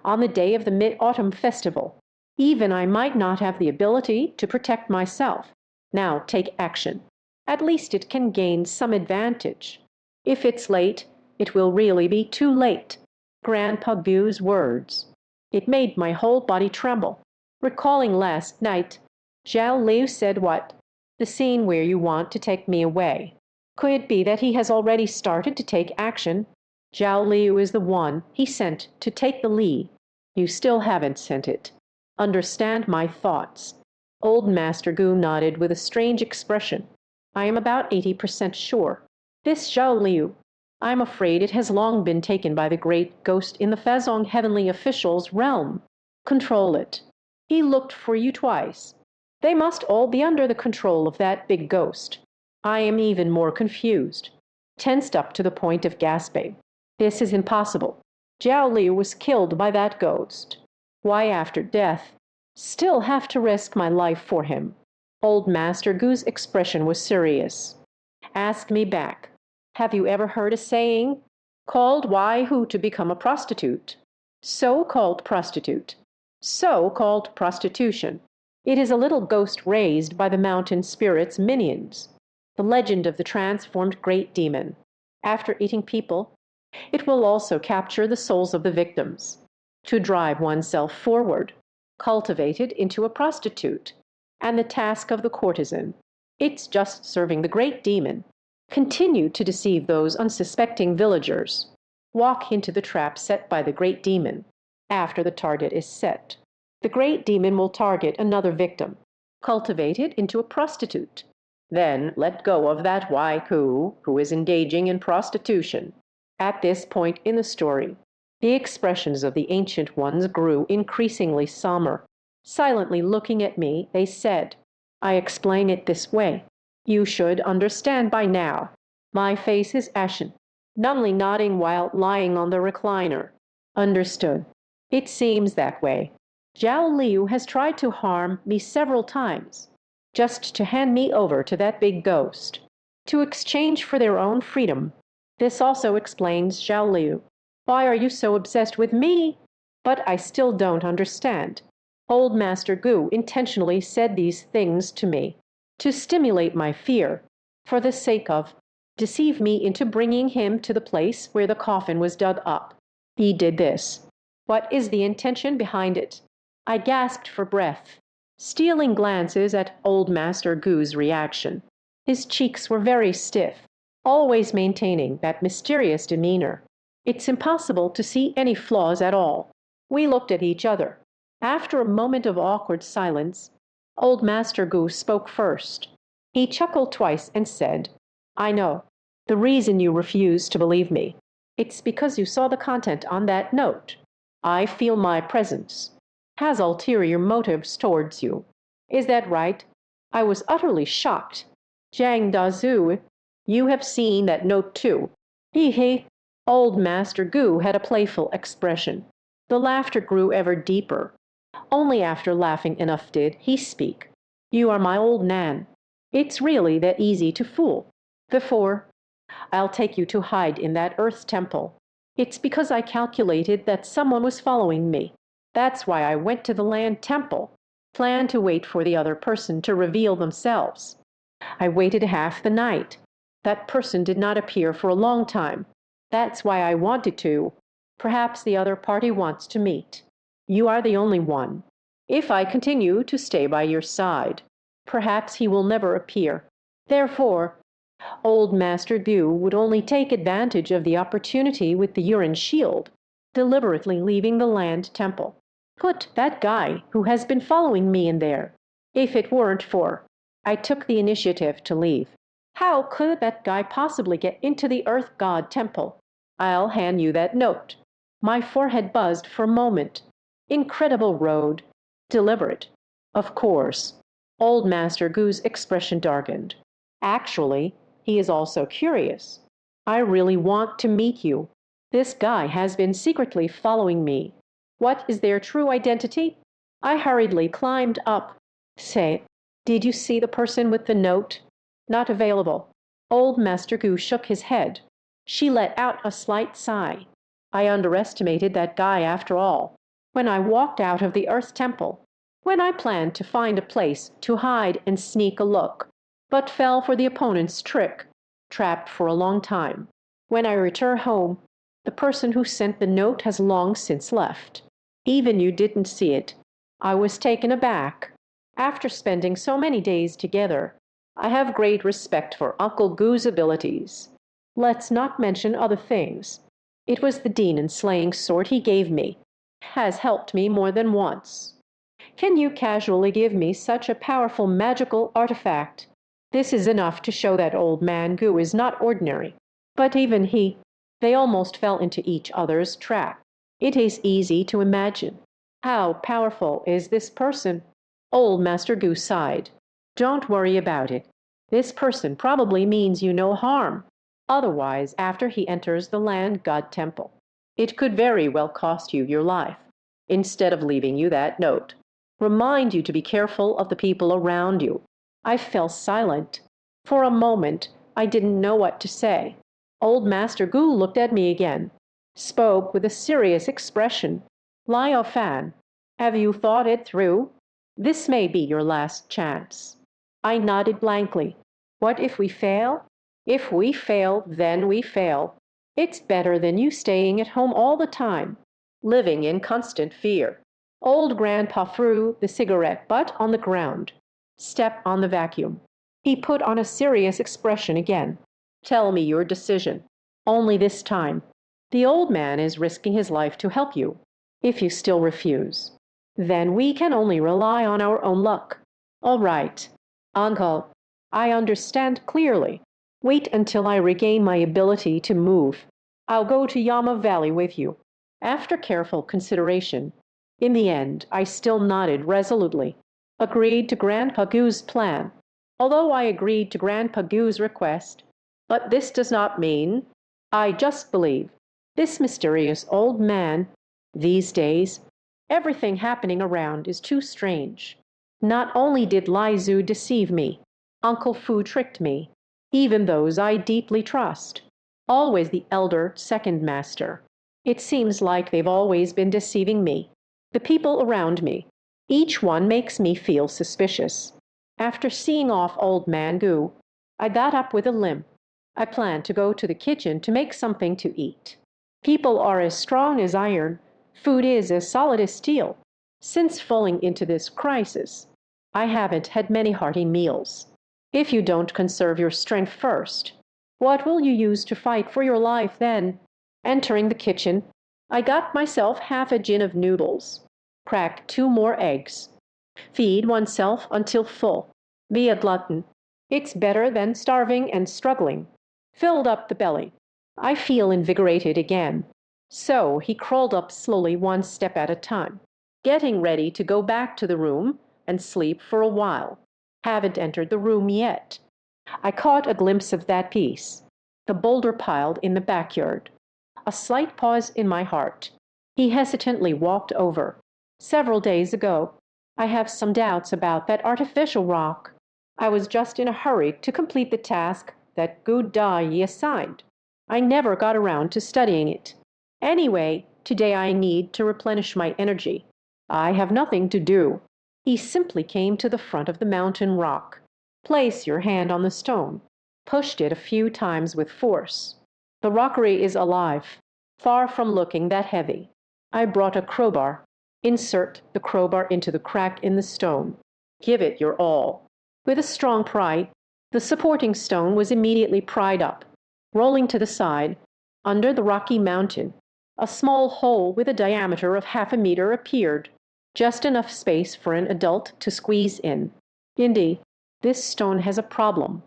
On the day of the Mid-Autumn Festival, even I might not have the ability to protect myself. Now take action. At least it can gain some advantage. If it's late, it will really be too late." Grandpa Gu's words. It made my whole body tremble. Recalling last night, Zhao Liu said what? The scene where you want to take me away. Could it be that he has already started to take action? Zhao Liu is the one he sent to take the lead. You still haven't sent it. Understand my thoughts. Old Master Gu nodded with a strange expression. I am about 80% sure. This Zhao Liu, I'm afraid it has long been taken by the great ghost in the Fazong heavenly official's realm. Control it. He looked for you twice. They must all be under the control of that big ghost. I am even more confused, tensed up to the point of gasping. This is impossible. Zhao Liu was killed by that ghost. Why, after death, still have to risk my life for him? Old Master Gu's expression was serious. Ask me back. Have you ever heard a saying called "Why who to become a prostitute"? So-called prostitute. So-called prostitution. It is a little ghost raised by the mountain spirit's minions. The legend of the transformed great demon. After eating people, it will also capture the souls of the victims, to drive oneself forward, cultivated into a prostitute, and the task of the courtesan. It's just serving the great demon. Continue to deceive those unsuspecting villagers. Walk into the trap set by the great demon. After the target is set, the great demon will target another victim, cultivate it into a prostitute. Then let go of that Waiku who is engaging in prostitution. At this point in the story, the expressions of the ancient ones grew increasingly somber. Silently looking at me, they said, I explain it this way. You should understand by now. My face is ashen, numbly nodding while lying on the recliner. Understood. It seems that way. Zhao Liu has tried to harm me several times, just to hand me over to that big ghost, to exchange for their own freedom. This also explains Zhao Liu. Why are you so obsessed with me? But I still don't understand. Old Master Gu intentionally said these things to me, to stimulate my fear, for the sake of deceive me into bringing him to the place where the coffin was dug up. He did this. What is the intention behind it? I gasped for breath, stealing glances at old Master Gu's reaction. His cheeks were very stiff, always maintaining that mysterious demeanor. It's impossible to see any flaws at all. We looked at each other. After a moment of awkward silence, old Master Gu spoke first. He chuckled twice and said, I know. The reason you refuse to believe me. It's because you saw the content on that note. I feel my presence has ulterior motives towards you. Is that right? I was utterly shocked. Jiang Dazu, you have seen that note too. Hee hee. Old Master Gu had a playful expression. The laughter grew ever deeper. Only after laughing enough did he speak. You are my old Nan. It's really that easy to fool. Before, I'll take you to hide in that earth temple. It's because I calculated that someone was following me. That's why I went to the land temple, planned to wait for the other person to reveal themselves. I waited half the night. That person did not appear for a long time. That's why I wanted to. Perhaps the other party wants to meet. You are the only one. If I continue to stay by your side, perhaps he will never appear. Therefore, old Master Bu would only take advantage of the opportunity with the urine shield, deliberately leaving the land temple. Put that guy who has been following me in there. If it weren't for, I took the initiative to leave. How could that guy possibly get into the Earth God temple? I'll hand you that note. My forehead buzzed for a moment. Incredible road. Deliberate. Of course. Old Master Gu's expression darkened. Actually, he is also curious. I really want to meet you. This guy has been secretly following me. What is their true identity? I hurriedly climbed up. Say, did you see the person with the note? Not available. Old Master Gu shook his head. She let out a slight sigh. I underestimated that guy after all. When I walked out of the Earth Temple, when I planned to find a place to hide and sneak a look, but fell for the opponent's trick, trapped for a long time. When I return home, the person who sent the note has long since left. Even you didn't see it. I was taken aback. After spending so many days together, I have great respect for Uncle Gu's abilities. Let's not mention other things. It was the demon-slaying sword he gave me. Has helped me more than once. Can you casually give me such a powerful magical artifact? This is enough to show that old man Gu is not ordinary. But even they almost fell into each other's trap. It is easy to imagine. How powerful is this person? Old Master Gu sighed. Don't worry about it. This person probably means you no harm. Otherwise, after he enters the land god temple, it could very well cost you your life, instead of leaving you that note. Remind you to be careful of the people around you. I fell silent. For a moment, I didn't know what to say. Old Master Gu looked at me again, spoke with a serious expression. Liao Fan, have you thought it through? This may be your last chance. I nodded blankly. What if we fail? If we fail, then we fail. It's better than you staying at home all the time, living in constant fear. Old Grandpa threw the cigarette butt on the ground. Step on the vacuum. He put on a serious expression again. Tell me your decision. Only this time. The old man is risking his life to help you. If you still refuse, then we can only rely on our own luck. All right, Uncle, I understand clearly. Wait until I regain my ability to move. I'll go to Yama Valley with you. After careful consideration, in the end, I still nodded resolutely, agreed to Grandpa Gu's plan. Although I agreed to Grandpa Gu's request, but this does not mean I just believe this mysterious old man. These days, everything happening around is too strange. Not only did Lai Zhu deceive me, Uncle Fu tricked me, even those I deeply trust. Always the elder second master. It seems like they've always been deceiving me. The people around me, each one makes me feel suspicious. After seeing off old man Gu, I got up with a limp. I planned to go to the kitchen to make something to eat. People are as strong as iron. Food is as solid as steel. Since falling into this crisis, I haven't had many hearty meals. If you don't conserve your strength first, what will you use to fight for your life then? Entering the kitchen, I got myself half a gin of noodles. Crack 2 more eggs. Feed oneself until full. Be a glutton. It's better than starving and struggling. Filled up the belly. I feel invigorated again. So he crawled up slowly 1 step at a time, getting ready to go back to the room and sleep for a while. Haven't entered the room yet. I caught a glimpse of that piece, the boulder piled in the backyard. A slight pause in my heart. He hesitantly walked over. Several days ago, I have some doubts about that artificial rock. I was just in a hurry to complete the task that Gu Dai assigned. I never got around to studying it. Anyway, today I need to replenish my energy. I have nothing to do. He simply came to the front of the mountain rock. Place your hand on the stone. Pushed it a few times with force. The rockery is alive, far from looking that heavy. I brought a crowbar. Insert the crowbar into the crack in the stone. Give it your all. With a strong pry, the supporting stone was immediately pried up. Rolling to the side, under the rocky mountain, a small hole with a diameter of half a meter appeared, just enough space for an adult to squeeze in. Indeed, this stone has a problem.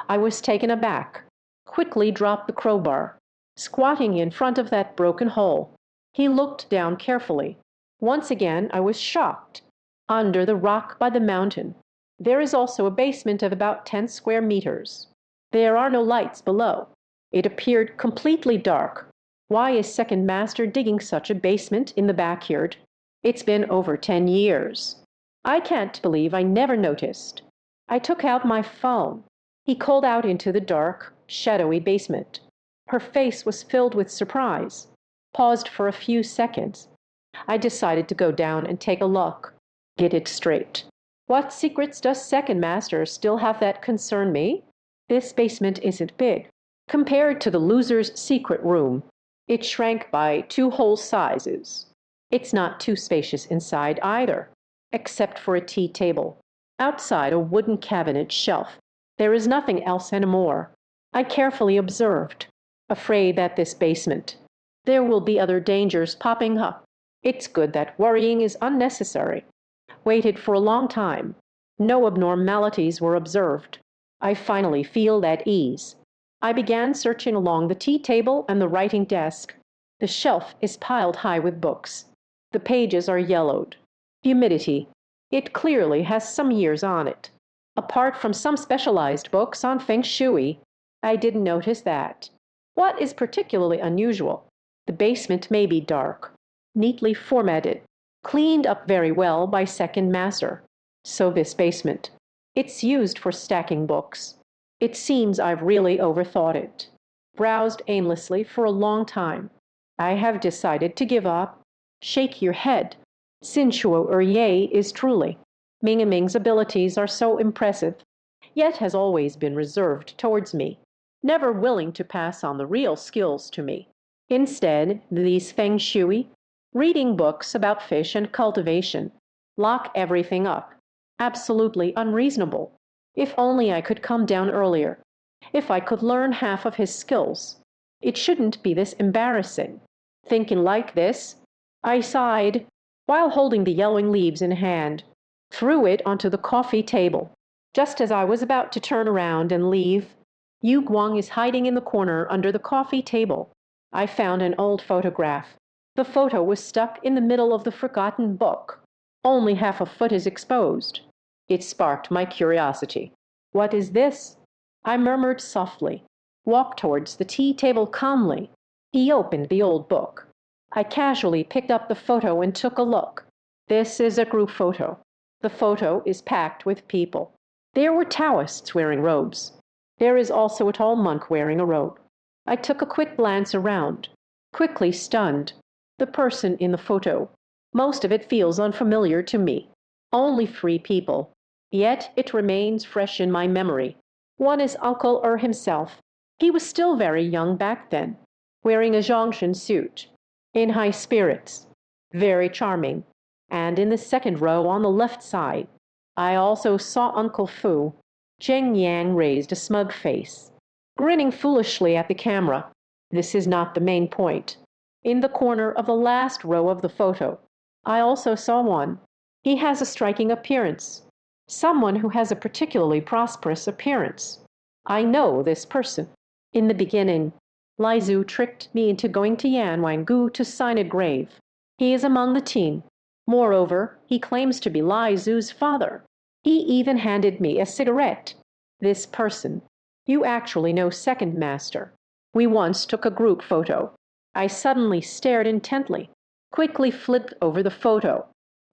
I was taken aback, quickly dropped the crowbar. Squatting in front of that broken hole, he looked down carefully. Once again, I was shocked. Under the rock by the mountain, there is also a basement of about 10 square meters. There are no lights below. It appeared completely dark. Why is second master digging such a basement in the backyard? It's been over 10 years. I can't believe I never noticed. I took out my phone. He called out into the dark, shadowy basement. Her face was filled with surprise. Paused for a few seconds. I decided to go down and take a look. Get it straight. What secrets does second master still have that concern me? This basement isn't big. Compared to the loser's secret room, it shrank by 2 whole sizes. It's not too spacious inside either, except for a tea table. Outside, a wooden cabinet shelf. There is nothing else anymore. I carefully observed, afraid that this basement, there will be other dangers popping up. It's good that worrying is unnecessary. Waited for a long time. No abnormalities were observed. I finally feel at ease. I began searching along the tea table and the writing desk. The shelf is piled high with books. The pages are yellowed. Humidity. It clearly has some years on it. Apart from some specialized books on Feng Shui, I didn't notice that. What is particularly unusual? The basement may be dark, neatly formatted, cleaned up very well by second master. So this basement. It's used for stacking books. It seems I've really overthought it. Browsed aimlessly for a long time. I have decided to give up. Shake your head. Sinchuo Ye is truly. Ming Ming's abilities are so impressive, yet has always been reserved towards me, never willing to pass on the real skills to me. Instead, these Feng Shui, reading books about fish and cultivation, lock everything up. Absolutely unreasonable. If only I could come down earlier. If I could learn half of his skills. It shouldn't be this embarrassing. Thinking like this, I sighed, while holding the yellowing leaves in hand, threw it onto the coffee table. Just as I was about to turn around and leave, Yu Guang is hiding in the corner under the coffee table. I found an old photograph. The photo was stuck in the middle of the forgotten book. Only half a foot is exposed. It sparked my curiosity. What is this? I murmured softly, walked towards the tea table calmly. He opened the old book. I casually picked up the photo and took a look. This is a group photo. The photo is packed with people. There were Taoists wearing robes. There is also a tall monk wearing a robe. I took a quick glance around, quickly stunned. The person in the photo. Most of it feels unfamiliar to me. Only 3 people. Yet it remains fresh in my memory. One is Uncle himself. He was still very young back then, wearing a Zhongshan suit, in high spirits, very charming. And in the second row on the left side, I also saw Uncle Fu. Zheng Yang raised a smug face, grinning foolishly at the camera. This is not the main point. In the corner of the last row of the photo, I also saw one. He has a striking appearance. Someone who has a particularly prosperous appearance. I know this person. In the beginning, Lai Zhu tricked me into going to Yan Wangu to sign a grave. He is among the team. Moreover, he claims to be Lai Zhu's father. He even handed me a cigarette. This person. You actually know second master. We once took a group photo. I suddenly stared intently, quickly flipped over the photo.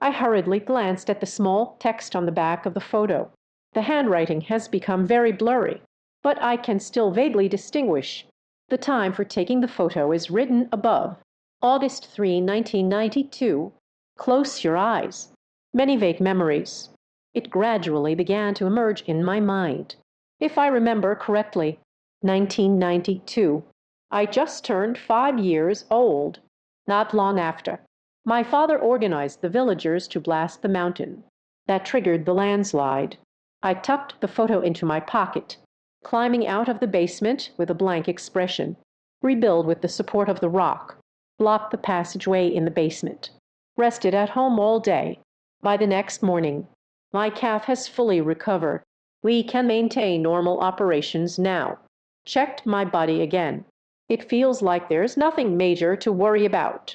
I hurriedly glanced at the small text on the back of the photo. The handwriting has become very blurry, but I can still vaguely distinguish. The time for taking the photo is written above. August 3, 1992. Close your eyes. Many vague memories. It gradually began to emerge in my mind. If I remember correctly, 1992. I just turned 5 years old. Not long after, my father organized the villagers to blast the mountain. That triggered the landslide. I tucked the photo into my pocket, climbing out of the basement with a blank expression. Rebuild with the support of the rock. Blocked the passageway in the basement. Rested at home all day. By the next morning, my calf has fully recovered. We can maintain normal operations now. Checked my body again. It feels like there's nothing major to worry about.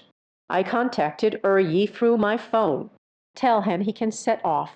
I contacted Yi through my phone. Tell him he can set off.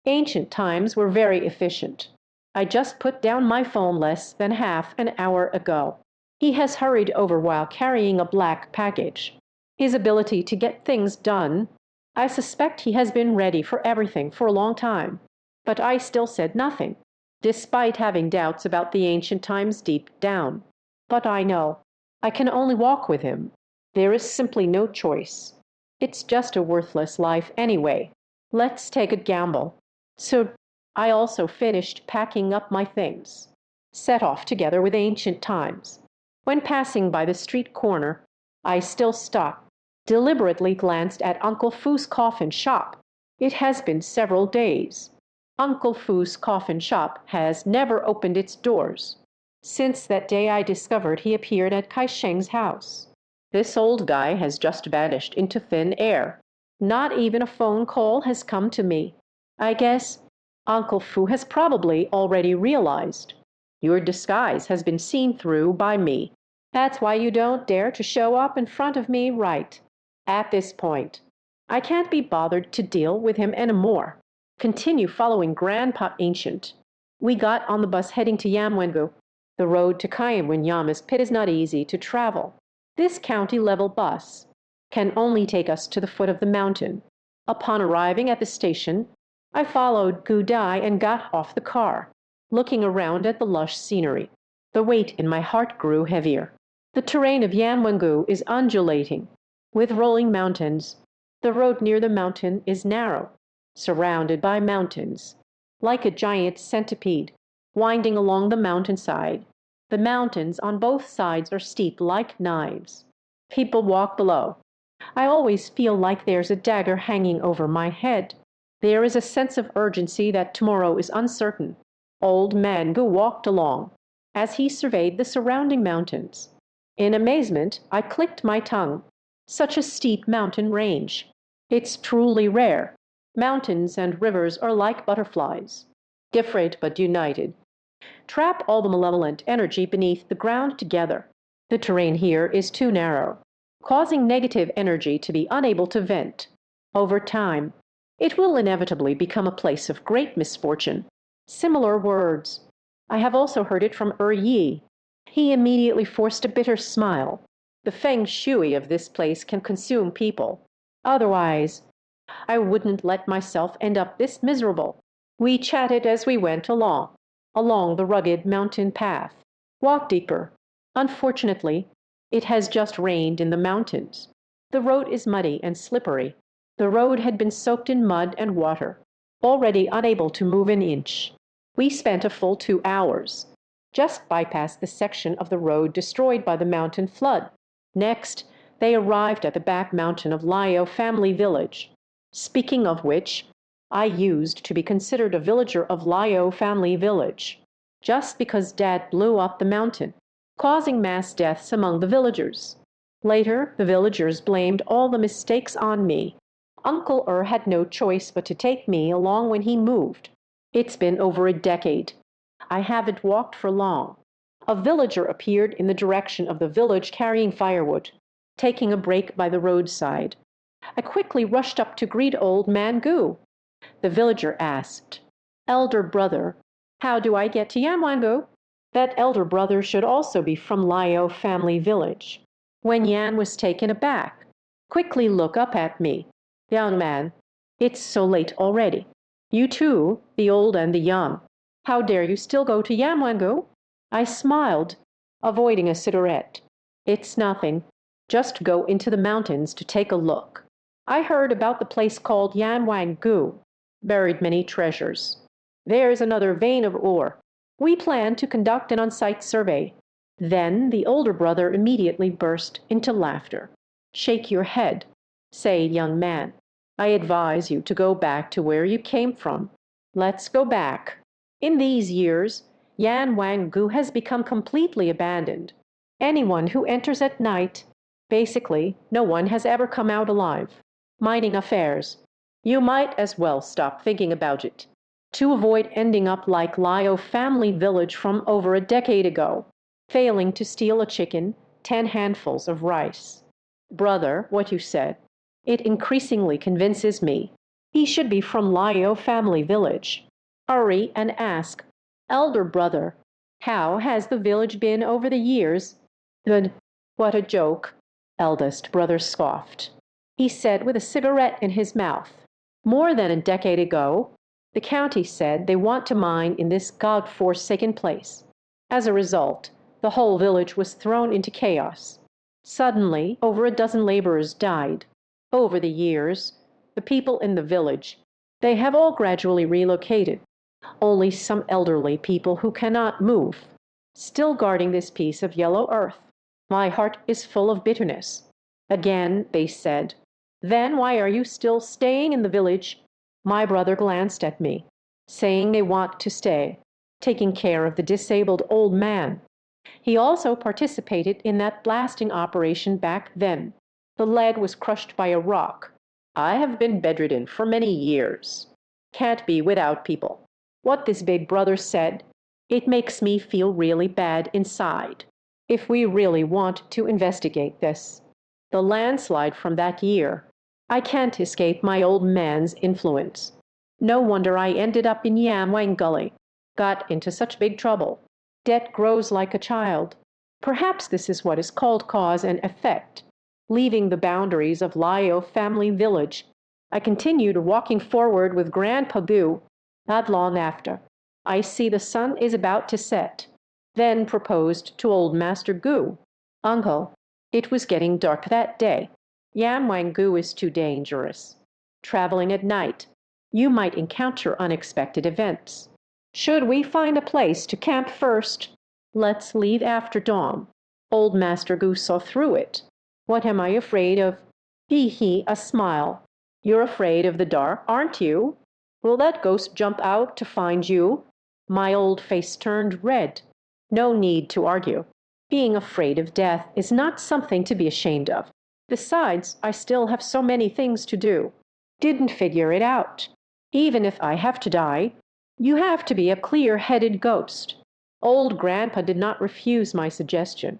Ancient times were very efficient. I just put down my phone less than half an hour ago. He has hurried over while carrying a black package. His ability to get things done, I suspect he has been ready for everything for a long time. But I still said nothing, despite having doubts about the ancient times deep down. But I know I can only walk with him. There is simply no choice. It's just a worthless life anyway. Let's take a gamble. So I also finished packing up my things, set off together with ancient times. When passing by the street corner, I still stopped, deliberately glanced at Uncle Fu's coffin shop. It has been several days. Uncle Fu's coffin shop has never opened its doors since that day I discovered he appeared at Kai Sheng's house. This old guy has just vanished into thin air. Not even a phone call has come to me. I guess Uncle Fu has probably already realized. Your disguise has been seen through by me. That's why you don't dare to show up in front of me right at this point. I can't be bothered to deal with him anymore. Continue following Grandpa Ancient. We got on the bus heading to Yamwengu. The road to Kaiwinyama's pit is not easy to travel. This county-level bus can only take us to the foot of the mountain. Upon arriving at the station, I followed Gu Dai and got off the car, looking around at the lush scenery. The weight in my heart grew heavier. The terrain of Yamwengu is undulating, with rolling mountains. The road near the mountain is narrow, surrounded by mountains, like a giant centipede, winding along the mountainside. The mountains on both sides are steep like knives. People walk below. I always feel like there's a dagger hanging over my head. There is a sense of urgency that tomorrow is uncertain. Old man Gu walked along as he surveyed the surrounding mountains. In amazement, I clicked my tongue. Such a steep mountain range. It's truly rare. Mountains and rivers are like butterflies, different but united. Trap all the malevolent energy beneath the ground together. The terrain here is too narrow, causing negative energy to be unable to vent. Over time, it will inevitably become a place of great misfortune. Similar words. I have also heard it from Yi. He immediately forced a bitter smile. The Feng Shui of this place can consume people. Otherwise, I wouldn't let myself end up this miserable. We chatted as we went along the rugged mountain path. Walk deeper. Unfortunately, it has just rained in the mountains. The road is muddy and slippery. The road had been soaked in mud and water, already unable to move an inch. We spent a full 2 hours. Just bypassed the section of the road destroyed by the mountain flood. Next, they arrived at the back mountain of Liao family village. Speaking of which, I used to be considered a villager of Liao family village, just because Dad blew up the mountain, causing mass deaths among the villagers. Later, the villagers blamed all the mistakes on me. Uncle had no choice but to take me along when he moved. It's been over a decade. I haven't walked for long. A villager appeared in the direction of the village carrying firewood, taking a break by the roadside. I quickly rushed up to greet old man Gu. The villager asked, "Elder brother, how do I get to Yamwangu?" That elder brother should also be from Liao family village. When Yan was taken aback, quickly look up at me. "Young man, it's so late already. You too, the old and the young. How dare you still go to Yamwangu?" I smiled, avoiding a cigarette. "It's nothing. Just go into the mountains to take a look. I heard about the place called Yamwangu. Buried many treasures. There's another vein of ore. We plan to conduct an on-site survey." Then the older brother immediately burst into laughter. "Shake your head," said young man. "I advise you to go back to where you came from. Let's go back. In these years, Yanwangu has become completely abandoned. Anyone who enters at night, basically, no one has ever come out alive. Mining affairs. You might as well stop thinking about it, to avoid ending up like Liao family village from over a decade ago, failing to steal a chicken, 10 handfuls of rice." "Brother, what you said, it increasingly convinces me. He should be from Liao family village. Hurry and ask, 'Elder brother, how has the village been over the years?' Good. What a joke, eldest brother scoffed. He said with a cigarette in his mouth. More than a decade ago, the county said they want to mine in this God-forsaken place. As a result, the whole village was thrown into chaos. Suddenly, over a dozen laborers died. Over the years, the people in the village, they have all gradually relocated. Only some elderly people who cannot move, still guarding this piece of yellow earth. My heart is full of bitterness. Again, they said, then why are you still staying in the village? My brother glanced at me, saying they want to stay, taking care of the disabled old man. He also participated in that blasting operation back then. The leg was crushed by a rock. I have been bedridden for many years. Can't be without people. What this big brother said, it makes me feel really bad inside. If we really want to investigate this, the landslide from that year, I can't escape my old man's influence. No wonder I ended up in Yamwang Gully, got into such big trouble. Debt grows like a child. Perhaps this is what is called cause and effect. Leaving the boundaries of Lio family village, I continued walking forward with Grandpa Goo. Not long after, I see the sun is about to set. Then proposed to old Master Goo. Uncle, it was getting dark that day. Yamwang is too dangerous. Traveling at night, you might encounter unexpected events. Should we find a place to camp first? Let's leave after dawn. Old Master Goose saw through it. What am I afraid of? He, a smile. You're afraid of the dark, aren't you? Will that ghost jump out to find you? My old face turned red. No need to argue. Being afraid of death is not something to be ashamed of. Besides, I still have so many things to do. Didn't figure it out. Even if I have to die, you have to be a clear-headed ghost. Old Grandpa did not refuse my suggestion.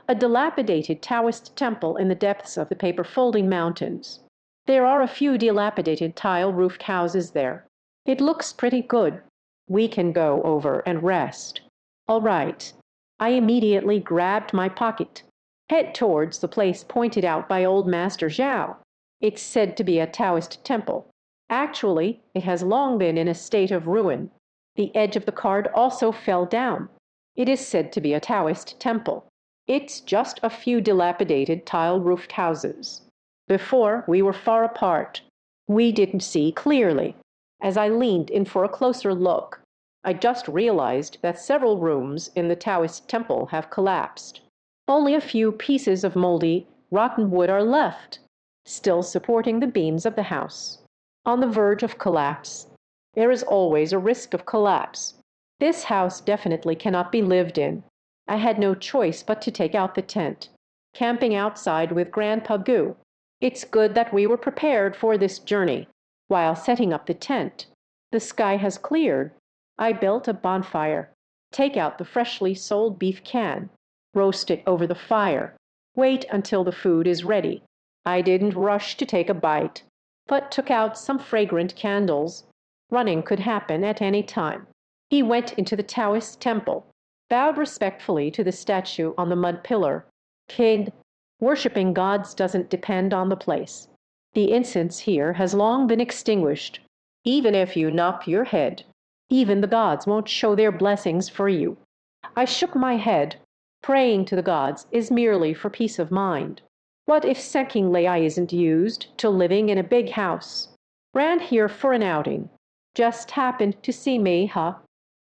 A dilapidated Taoist temple in the depths of the paper-folding mountains. There are a few dilapidated tile-roofed houses there. It looks pretty good. We can go over and rest. All right. I immediately grabbed my pocket. Head towards the place pointed out by old Master Zhao. It's said to be a Taoist temple. Actually, it has long been in a state of ruin. The edge of the card also fell down. It is said to be a Taoist temple. It's just a few dilapidated tile-roofed houses. Before, we were far apart. We didn't see clearly. As I leaned in for a closer look, I just realized that several rooms in the Taoist temple have collapsed. Only a few pieces of moldy, rotten wood are left, still supporting the beams of the house. On the verge of collapse. There is always a risk of collapse. This house definitely cannot be lived in. I had no choice but to take out the tent, camping outside with Grandpa Goo. It's good that we were prepared for this journey. While setting up the tent, the sky has cleared. I built a bonfire, take out the freshly sold beef can, roast it over the fire, wait until the food is ready. I didn't rush to take a bite, but took out some fragrant candles. Running could happen at any time. He went into the Taoist temple, bowed respectfully to the statue on the mud pillar. Kid, worshipping gods doesn't depend on the place. The incense here has long been extinguished. Even if you nop your head, even the gods won't show their blessings for you. I shook my head. Praying to the gods is merely for peace of mind. What if Seking Lei isn't used to living in a big house? Ran here for an outing. Just happened to see me, huh?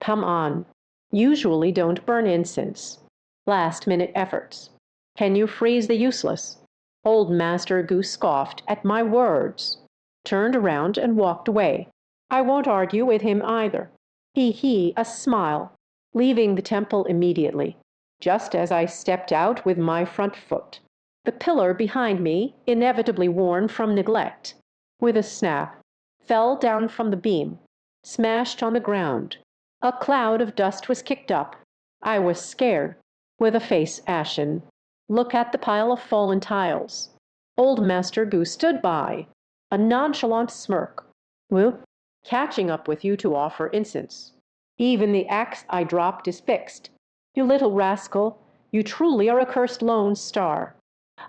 Come on. Usually don't burn incense. Last-minute efforts. Can you freeze the useless? Old Master Goose scoffed at my words, turned around and walked away. I won't argue with him either. He, a smile, leaving the temple immediately, just as I stepped out with my front foot. The pillar behind me, inevitably worn from neglect, with a snap, fell down from the beam, smashed on the ground. A cloud of dust was kicked up. I was scared, with a face ashen. Look at the pile of fallen tiles. Old Master Goose stood by, a nonchalant smirk. Well, catching up with you to offer incense. Even the axe I dropped is fixed. You little rascal, You truly are a cursed lone star."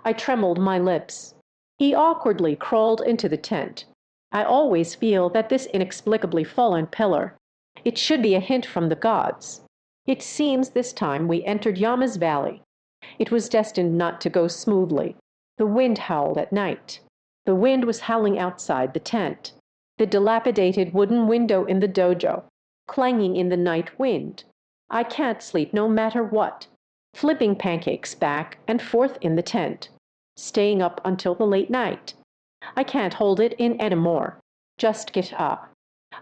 I trembled my lips. He awkwardly crawled into the tent. I always feel that this inexplicably fallen pillar, it should be a hint from the gods. It seems this time we entered Yama's valley. It was destined not to go smoothly. The wind howled at night. The wind was howling outside the tent. The dilapidated wooden window in the dojo, clanging in the night wind. I can't sleep no matter what. Flipping pancakes back and forth in the tent. Staying up until the late night. I can't hold it in anymore. Just get up.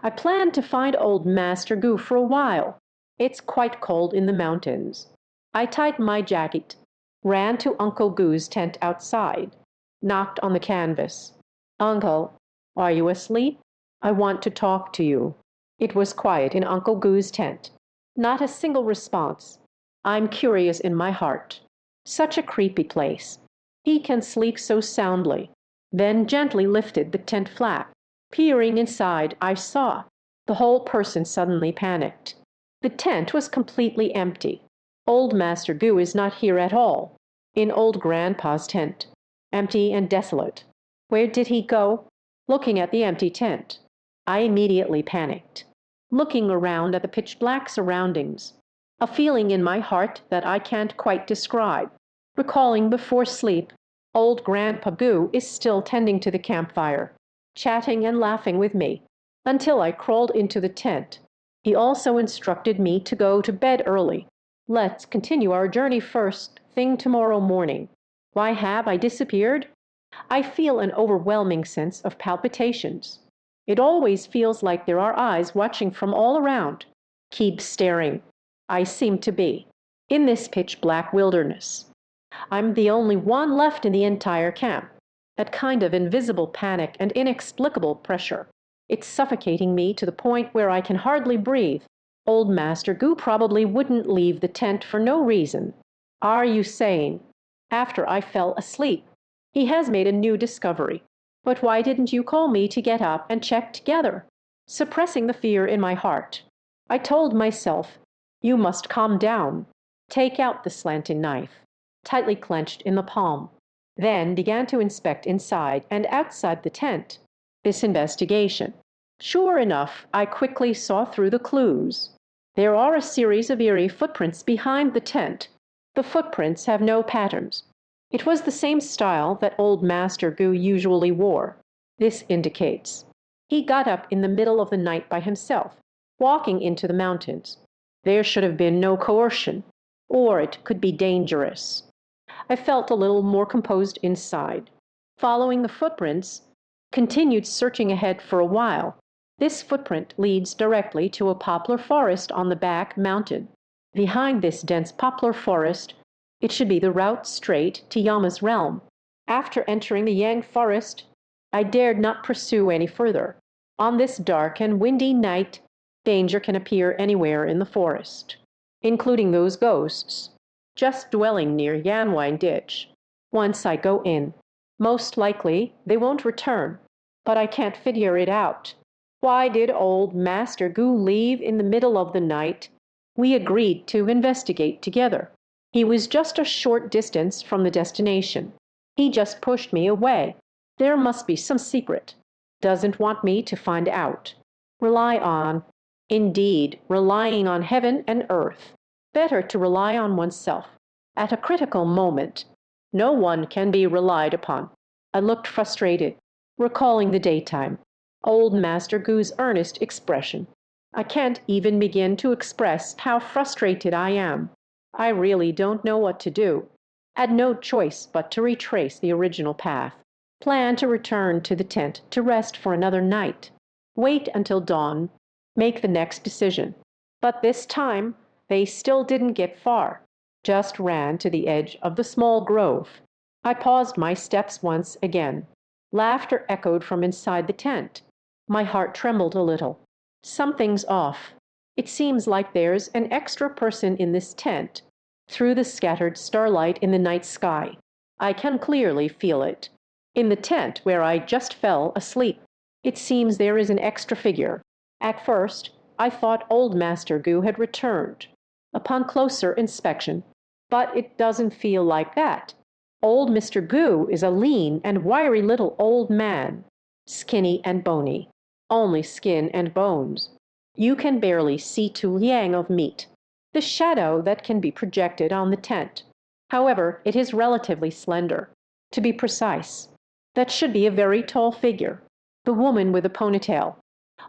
I plan to find old Master Gu for a while. It's quite cold in the mountains. I tied my jacket, ran to Uncle Gu's tent outside, knocked on the canvas. "Uncle, are you asleep? I want to talk to you." It was quiet in Uncle Gu's tent. Not a single response. I'm curious in my heart. Such a creepy place. He can sleep so soundly. Then gently lifted the tent flap. Peering inside, I saw. The whole person suddenly panicked. The tent was completely empty. Old Master Gu is not here at all. In old Grandpa's tent. Empty and desolate. Where did he go? Looking at the empty tent, I immediately panicked. Looking around at the pitch-black surroundings. A feeling in my heart that I can't quite describe. Recalling before sleep, old Grandpa Gu is still tending to the campfire, chatting and laughing with me, until I crawled into the tent. He also instructed me to go to bed early. Let's continue our journey first thing tomorrow morning. Why have I disappeared? I feel an overwhelming sense of palpitations. It always feels like there are eyes watching from all around. Keep staring. I seem to be. In this pitch-black wilderness. I'm the only one left in the entire camp. That kind of invisible panic and inexplicable pressure. It's suffocating me to the point where I can hardly breathe. Old Master Gu probably wouldn't leave the tent for no reason. Are you saying? After I fell asleep. He has made a new discovery. But why didn't you call me to get up and check together? Suppressing the fear in my heart. I told myself, you must calm down. Take out the slanting knife, tightly clenched in the palm. Then began to inspect inside and outside the tent. This investigation. Sure enough, I quickly saw through the clues. There are a series of eerie footprints behind the tent. The footprints have no patterns. It was the same style that old Master Gu usually wore. This indicates he got up in the middle of the night by himself, walking into the mountains. There should have been no coercion, or it could be dangerous. I felt a little more composed inside. Following the footprints, continued searching ahead for a while. This footprint leads directly to a poplar forest on the back mountain. Behind this dense poplar forest, it should be the route straight to Yama's realm. After entering the Yang forest, I dared not pursue any further. On this dark and windy night, danger can appear anywhere in the forest, including those ghosts, just dwelling near Yanwang Ditch. Once I go in, most likely they won't return, but I can't figure it out. Why did old Master Gu leave in the middle of the night? We agreed to investigate together. He was just a short distance from the destination. He just pushed me away. There must be some secret. Doesn't want me to find out. Rely on. Indeed, relying on heaven and earth. Better to rely on oneself. At a critical moment, no one can be relied upon. I looked frustrated, recalling the daytime. Old Master Gu's earnest expression. I can't even begin to express how frustrated I am. I really don't know what to do. Had no choice but to retrace the original path. Plan to return to the tent to rest for another night. Wait until dawn. Make the next decision. But this time, they still didn't get far. Just ran to the edge of the small grove. I paused my steps once again. Laughter echoed from inside the tent. My heart trembled a little. Something's off. It seems like there's an extra person in this tent. Through the scattered starlight in the night sky, I can clearly feel it. In the tent where I just fell asleep, it seems there is an extra figure. At first, I thought old Master Gu had returned. Upon closer inspection, But it doesn't feel like that. Old Mr. Gu is a lean and wiry little old man, skinny and bony, only skin and bones. You can barely see 2 liang of meat, the shadow that can be projected on the tent. However, it is relatively slender. To be precise, that should be a very tall figure, the woman with a ponytail.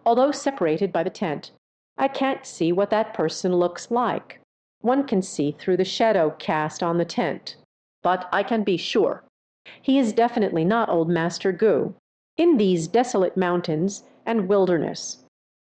Although separated by the tent, I can't see what that person looks like. One can see through the shadow cast on the tent. But I can be sure. He is definitely not old Master Gu. In these desolate mountains and wilderness,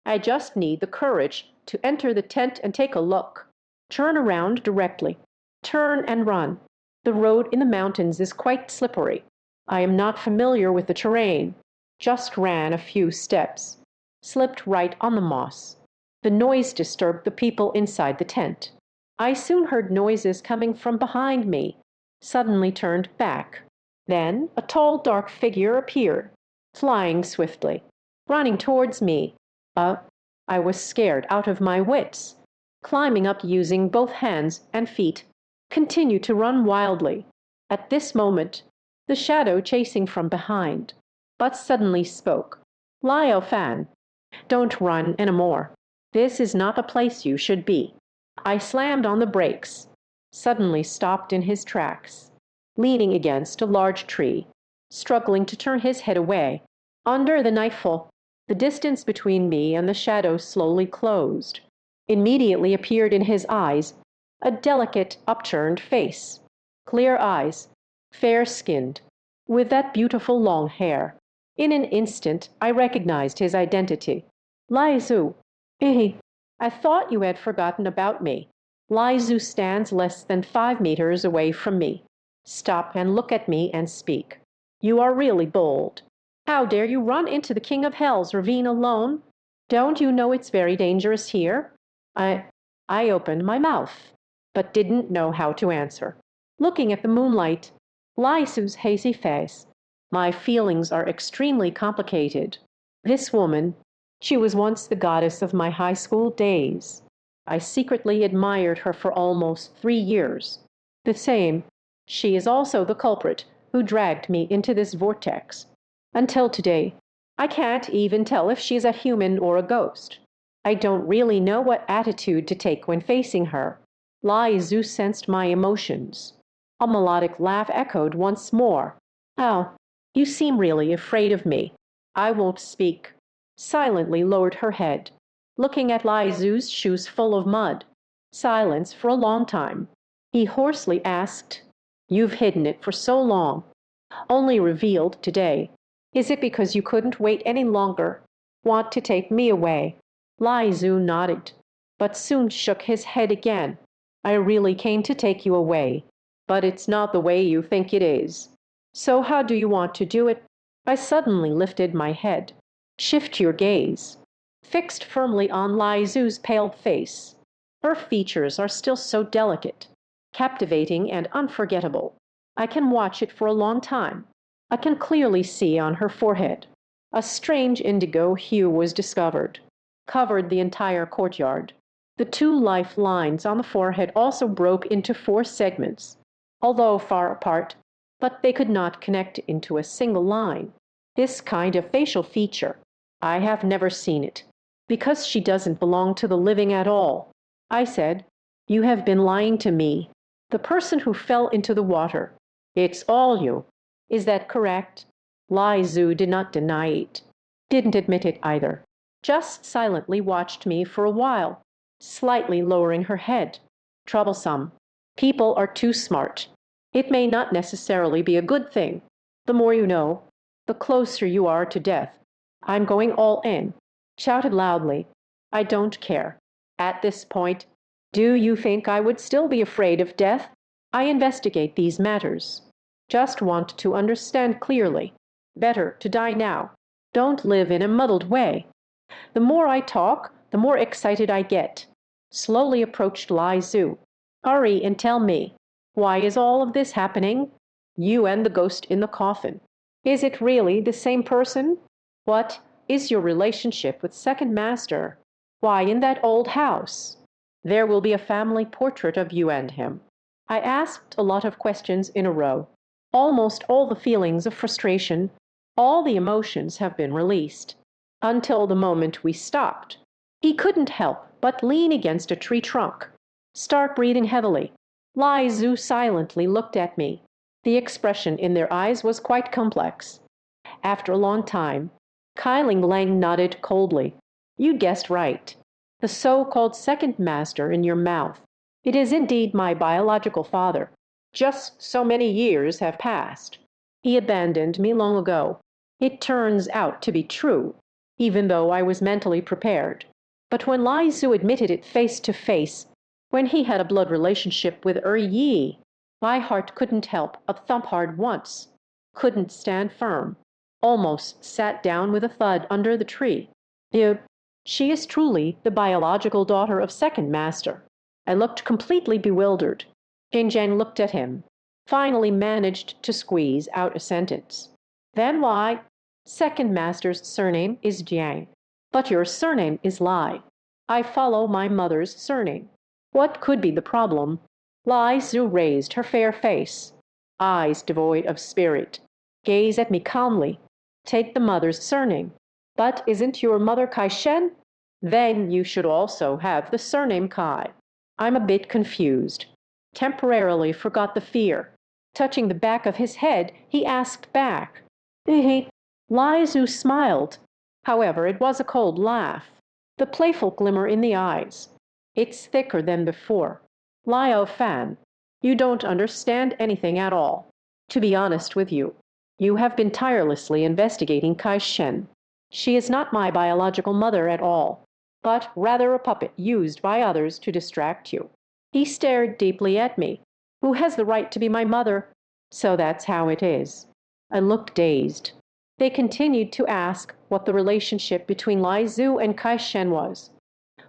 I just need the courage to enter the tent and take a look. Turn around directly. Turn and run. The road in the mountains is quite slippery. I am not familiar with the terrain. Just ran a few steps. Slipped right on the moss. The noise disturbed the people inside the tent. I soon heard noises coming from behind me. Suddenly turned back. Then a tall, dark figure appeared, flying swiftly, running towards me. I was scared out of my wits. Climbing up using both hands and feet, continued to run wildly. At this moment, the shadow chasing from behind, but suddenly spoke. Liao Fan, don't run anymore. This is not the place you should be. I slammed on the brakes, suddenly stopped in his tracks, leaning against a large tree, struggling to turn his head away. Under the nightfall, the distance between me and the shadow slowly closed. Immediately appeared in his eyes a delicate, upturned face, clear eyes, fair-skinned, with that beautiful long hair. In an instant I recognized his identity. Lai Zu. I thought you had forgotten about me. Lai Zu stands less than 5 meters away from me. Stop and look at me and speak. You are really bold. How dare you run into the King of Hell's ravine alone? Don't you know it's very dangerous here? I opened my mouth, but didn't know how to answer. Looking at the moonlight, Lai Su's hazy face, my feelings are extremely complicated. This woman, she was once the goddess of my high school days. I secretly admired her for almost 3 years. The same, she is also the culprit who dragged me into this vortex. Until today, I can't even tell if she's a human or a ghost. I don't really know what attitude to take when facing her. Lai Zu sensed my emotions. A melodic laugh echoed once more. Oh, you seem really afraid of me. I won't speak. Silently lowered her head, looking at Lai Zu's shoes full of mud. Silence for a long time. He hoarsely asked, You've hidden it for so long, only revealed today. Is it because you couldn't wait any longer? Want to take me away? Lai Zu nodded, but soon shook his head again. I really came to take you away, but it's not the way you think it is. So how do you want to do it? I suddenly lifted my head. Shift your gaze. Fixed firmly on Lai Zu's pale face. Her features are still so delicate, captivating and unforgettable. I can watch it for a long time. I can clearly see on her forehead. A strange indigo hue was discovered, covered the entire courtyard. The 2 life lines on the forehead also broke into 4 segments, although far apart, but they could not connect into a single line. This kind of facial feature, I have never seen it, because she doesn't belong to the living at all. I said, You have been lying to me. The person who fell into the water. It's all you. Is that correct? Lai Zu did not deny it, didn't admit it either, just silently watched me for a while, slightly lowering her head. Troublesome. People are too smart. It may not necessarily be a good thing. The more you know, the closer you are to death. I'm going all in. Shouted loudly. I don't care. At this point, do you think I would still be afraid of death? I investigate these matters. Just want to understand clearly. Better to die now. Don't live in a muddled way. The more I talk, the more excited I get. Slowly approached Lai Zu. Hurry and tell me, why is all of this happening? You and the ghost in the coffin. Is it really the same person? What is your relationship with Second Master? Why in that old house? There will be a family portrait of you and him. I asked a lot of questions in a row. Almost all the feelings of frustration, all the emotions have been released. Until the moment we stopped. He couldn't help but lean against a tree trunk, start breathing heavily. Lai Zhu silently looked at me. The expression in their eyes was quite complex. After a long time, Kai Ling Lang nodded coldly. You guessed right. The so-called second master in your mouth. It is indeed my biological father. Just so many years have passed. He abandoned me long ago. It turns out to be true, even though I was mentally prepared. But when Lai Zhu admitted it face to face, when he had a blood relationship with Yi, my heart couldn't help but thump hard once. Couldn't stand firm. Almost sat down with a thud under the tree. She is truly the biological daughter of second master. I looked completely bewildered. Jing Zhang looked at him, finally managed to squeeze out a sentence. Then why? Second master's surname is Jiang, but your surname is Lai. I follow my mother's surname. What could be the problem? Lai Zhu raised her fair face, eyes devoid of spirit. Gaze at me calmly. Take the mother's surname. But isn't your mother Kai Shen? Then you should also have the surname Kai. I'm a bit confused. Temporarily forgot the fear. Touching the back of his head, he asked back. Lai Zhu smiled. However, it was a cold laugh. The playful glimmer in the eyes. It's thicker than before. Liao Fan, you don't understand anything at all. To be honest with you, you have been tirelessly investigating Kai Shen. She is not my biological mother at all, but rather a puppet used by others to distract you. He stared deeply at me. Who has the right to be my mother? So that's how it is. I looked dazed. They continued to ask what the relationship between Lai Zhu and Kai Shen was.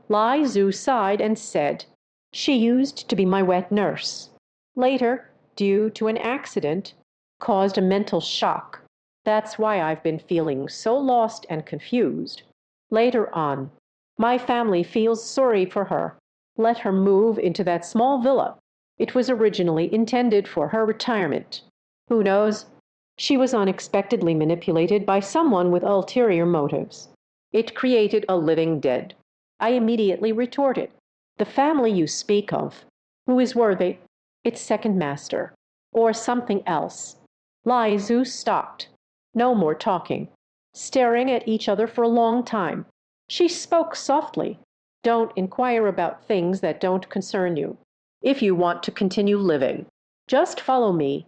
Lai Zhu sighed and said, she used to be my wet nurse. Later, due to an accident, caused a mental shock. That's why I've been feeling so lost and confused. Later on, my family feels sorry for her. Let her move into that small villa. It was originally intended for her retirement. Who knows? She was unexpectedly manipulated by someone with ulterior motives. It created a living dead. I immediately retorted, the family you speak of, who is worthy? Its second master, or something else. Lai Zhu stopped. No more talking. Staring at each other for a long time. She spoke softly. Don't inquire about things that don't concern you. If you want to continue living, just follow me.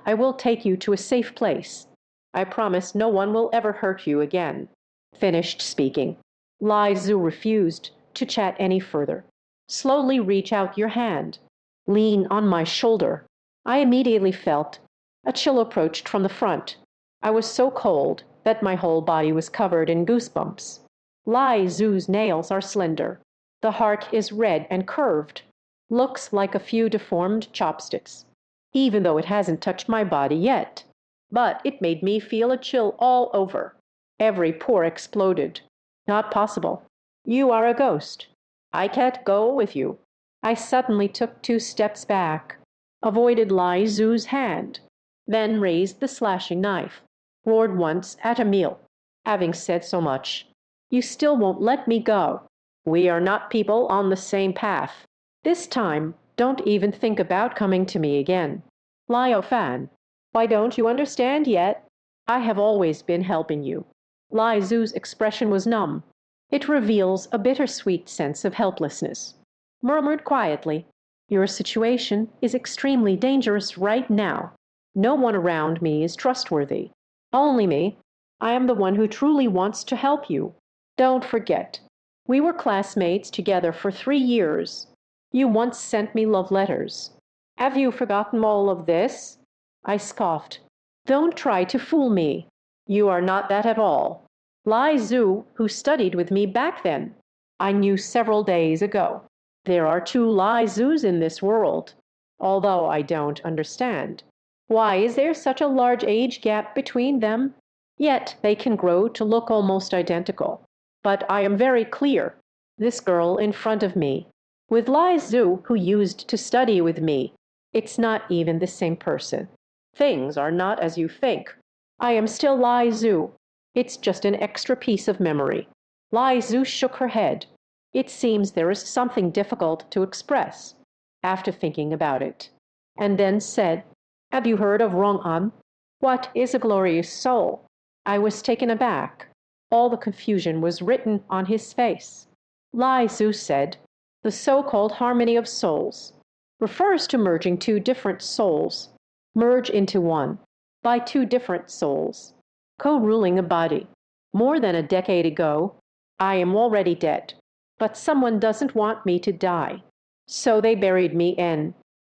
I will take you to a safe place. I promise no one will ever hurt you again. Finished speaking. Lai Zhu refused to chat any further. Slowly reach out your hand. Lean on my shoulder. I immediately felt a chill approached from the front. I was so cold that my whole body was covered in goosebumps. Lai Zhu's nails are slender. The heart is red and curved. Looks like a few deformed chopsticks, even though it hasn't touched my body yet. But it made me feel a chill all over. Every pore exploded. Not possible. You are a ghost. I can't go with you. I suddenly took 2 steps back, avoided Lai Zhu's hand, then raised the slashing knife, roared once at Emil. Having said so much, you still won't let me go. We are not people on the same path. This time, don't even think about coming to me again. Liao Fan, why don't you understand yet? I have always been helping you. Lai Zhu's expression was numb. It reveals a bittersweet sense of helplessness. Murmured quietly, your situation is extremely dangerous right now. No one around me is trustworthy. Only me. I am the one who truly wants to help you. Don't forget, we were classmates together for 3 years. You once sent me love letters. Have you forgotten all of this? I scoffed. Don't try to fool me. You are not that at all. Lai Zhu, who studied with me back then, I knew several days ago. There are 2 Lai Zhus in this world, although I don't understand. Why is there such a large age gap between them? Yet they can grow to look almost identical. But I am very clear. This girl in front of me, with Lai Zhu, who used to study with me, It's not even the same person. Things are not as you think. I am still Lai Zhu. It's just an extra piece of memory." Lai Zhu shook her head. "It seems there is something difficult to express," after thinking about it, and then said, "Have you heard of Rong An? What is a glorious soul?" I was taken aback. All the confusion was written on his face. Lai Zhu said, "The so-called harmony of souls refers to merging two different souls, merge into one, by two different souls, co-ruling a body. More than a decade ago, I am already dead, but someone doesn't want me to die. So they buried me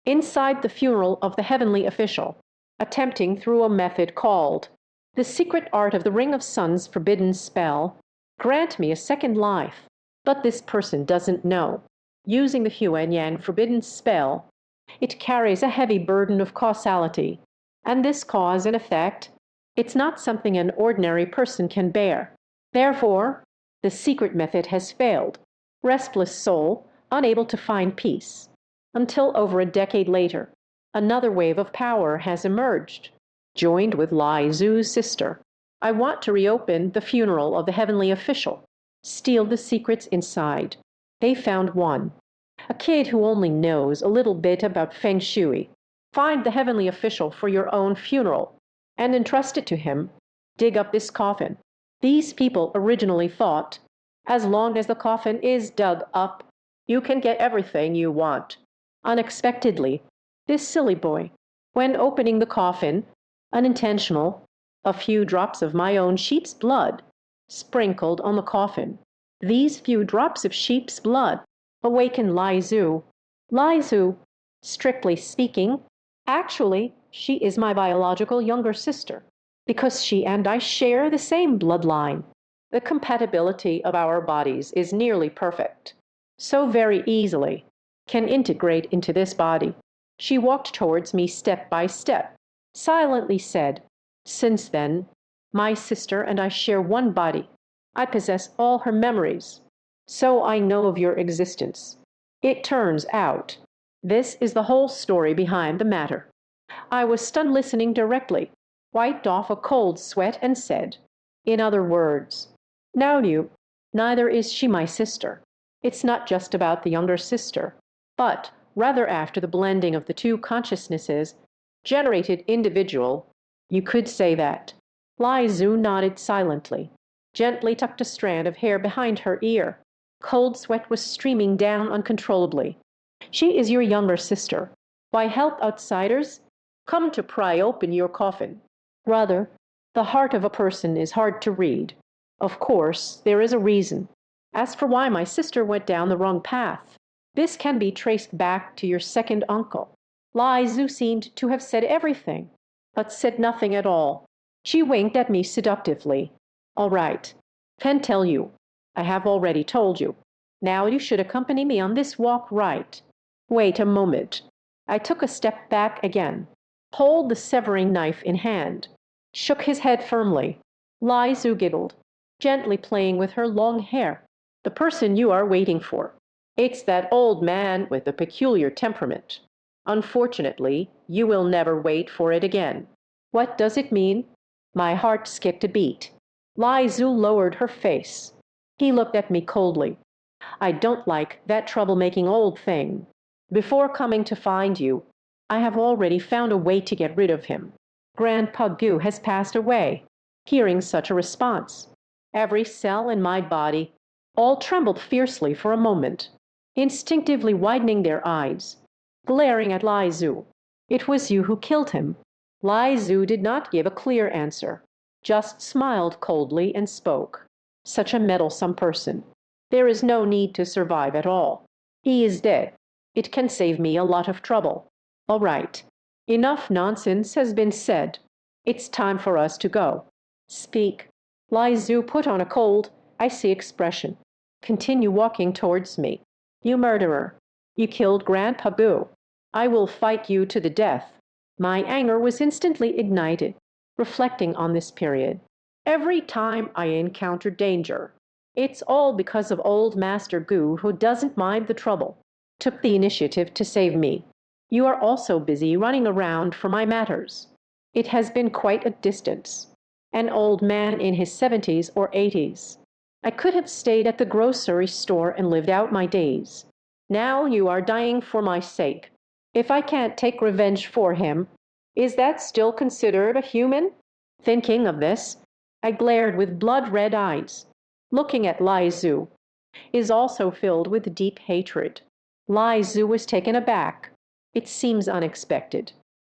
inside the funeral of the heavenly official, attempting through a method called the secret art of the Ring of Sun's forbidden spell, grant me a second life. But this person doesn't know. Using the Huan Yang forbidden spell, it carries a heavy burden of causality, and this cause and effect, it's not something an ordinary person can bear. Therefore, the secret method has failed. Restless soul, unable to find peace. Until over a decade later, another wave of power has emerged, joined with Lai Zhu's sister. I want to reopen the funeral of the heavenly official, steal the secrets inside. They found one, a kid who only knows a little bit about Feng Shui. Find the heavenly official for your own funeral and entrust it to him. Dig up this coffin. These people originally thought, as long as the coffin is dug up, you can get everything you want. Unexpectedly, this silly boy, when opening the coffin, unintentional, a few drops of my own sheep's blood sprinkled on the coffin. These few drops of sheep's blood awakened Lai Zhu. Lai Zhu, strictly speaking, actually, she is my biological younger sister, because she and I share the same bloodline. The compatibility of our bodies is nearly perfect, so very easily can integrate into this body. She walked towards me step by step, silently said, "Since then, my sister and I share one body. I possess all her memories, so I know of your existence. It turns out, this is the whole story behind the matter." I was stunned listening directly, wiped off a cold sweat and said, "In other words, now neither is she my sister. It's not just about the younger sister, but rather after the blending of the two consciousnesses generated individual, you could say that." Lai Zhu nodded silently, gently tucked a strand of hair behind her ear. Cold sweat was streaming down uncontrollably. "She is your younger sister. Why help outsiders? Come to pry open your coffin." Rather, the heart of a person is hard to read. Of course, there is a reason. As for why my sister went down the wrong path, this can be traced back to your second uncle. Lai Zhu seemed to have said everything, but said nothing at all. She winked at me seductively. "All right, can tell you. I have already told you. Now you should accompany me on this walk right." "Wait a moment." I took a step back again, hold the severing knife in hand, shook his head firmly. Lai Zhu giggled, gently playing with her long hair. "The person you are waiting for. It's that old man with the peculiar temperament. Unfortunately, you will never wait for it again." "What does it mean?" My heart skipped a beat. Lai Zhu lowered her face. He looked at me coldly. "I don't like that troublemaking old thing. Before coming to find you, I have already found a way to get rid of him. Grandpa Gu has passed away." Hearing such a response, every cell in my body all trembled fiercely for a moment, instinctively widening their eyes, glaring at Lai Zhu. "It was you who killed him." Lai Zhu did not give a clear answer, just smiled coldly and spoke. "Such a meddlesome person. There is no need to survive at all. He is dead. It can save me a lot of trouble. All right, enough nonsense has been said. It's time for us to go." "Speak." Lai Zhu put on a cold, icy expression. "Continue walking towards me. You murderer. You killed Grandpa Gu. I will fight you to the death." My anger was instantly ignited, reflecting on this period. Every time I encounter danger, it's all because of old Master Gu, who doesn't mind the trouble, took the initiative to save me. You are also busy running around for my matters. It has been quite a distance. An old man in his 70s or 80s. I could have stayed at the grocery store and lived out my days. Now you are dying for my sake. If I can't take revenge for him, is that still considered a human? Thinking of this, I glared with blood-red eyes. Looking at Lai Zhu is also filled with deep hatred. Lai Zhu was taken aback. It seems unexpected.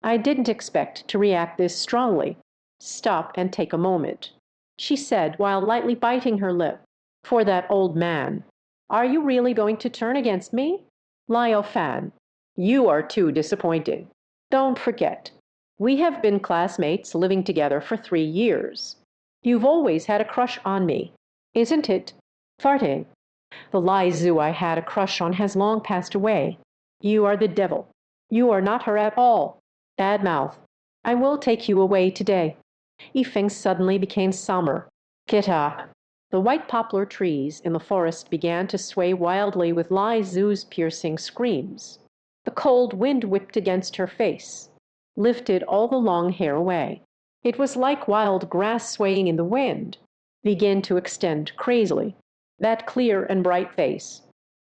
I didn't expect to react this strongly. Stop and take a moment, she said while lightly biting her lip. For that old man. Are you really going to turn against me? Liao Fan, you are too disappointing. Don't forget, we have been classmates living together for 3 years. You've always had a crush on me, isn't it? Farting. The Lai Zhu I had a crush on has long passed away. You are the devil. You are not her at all. Bad mouth. I will take you away today. Yifeng suddenly became somber. Get up. The white poplar trees in the forest began to sway wildly with Lai Zhu's piercing screams. The cold wind whipped against her face, lifted all the long hair away. It was like wild grass swaying in the wind, began to extend crazily. That clear and bright face,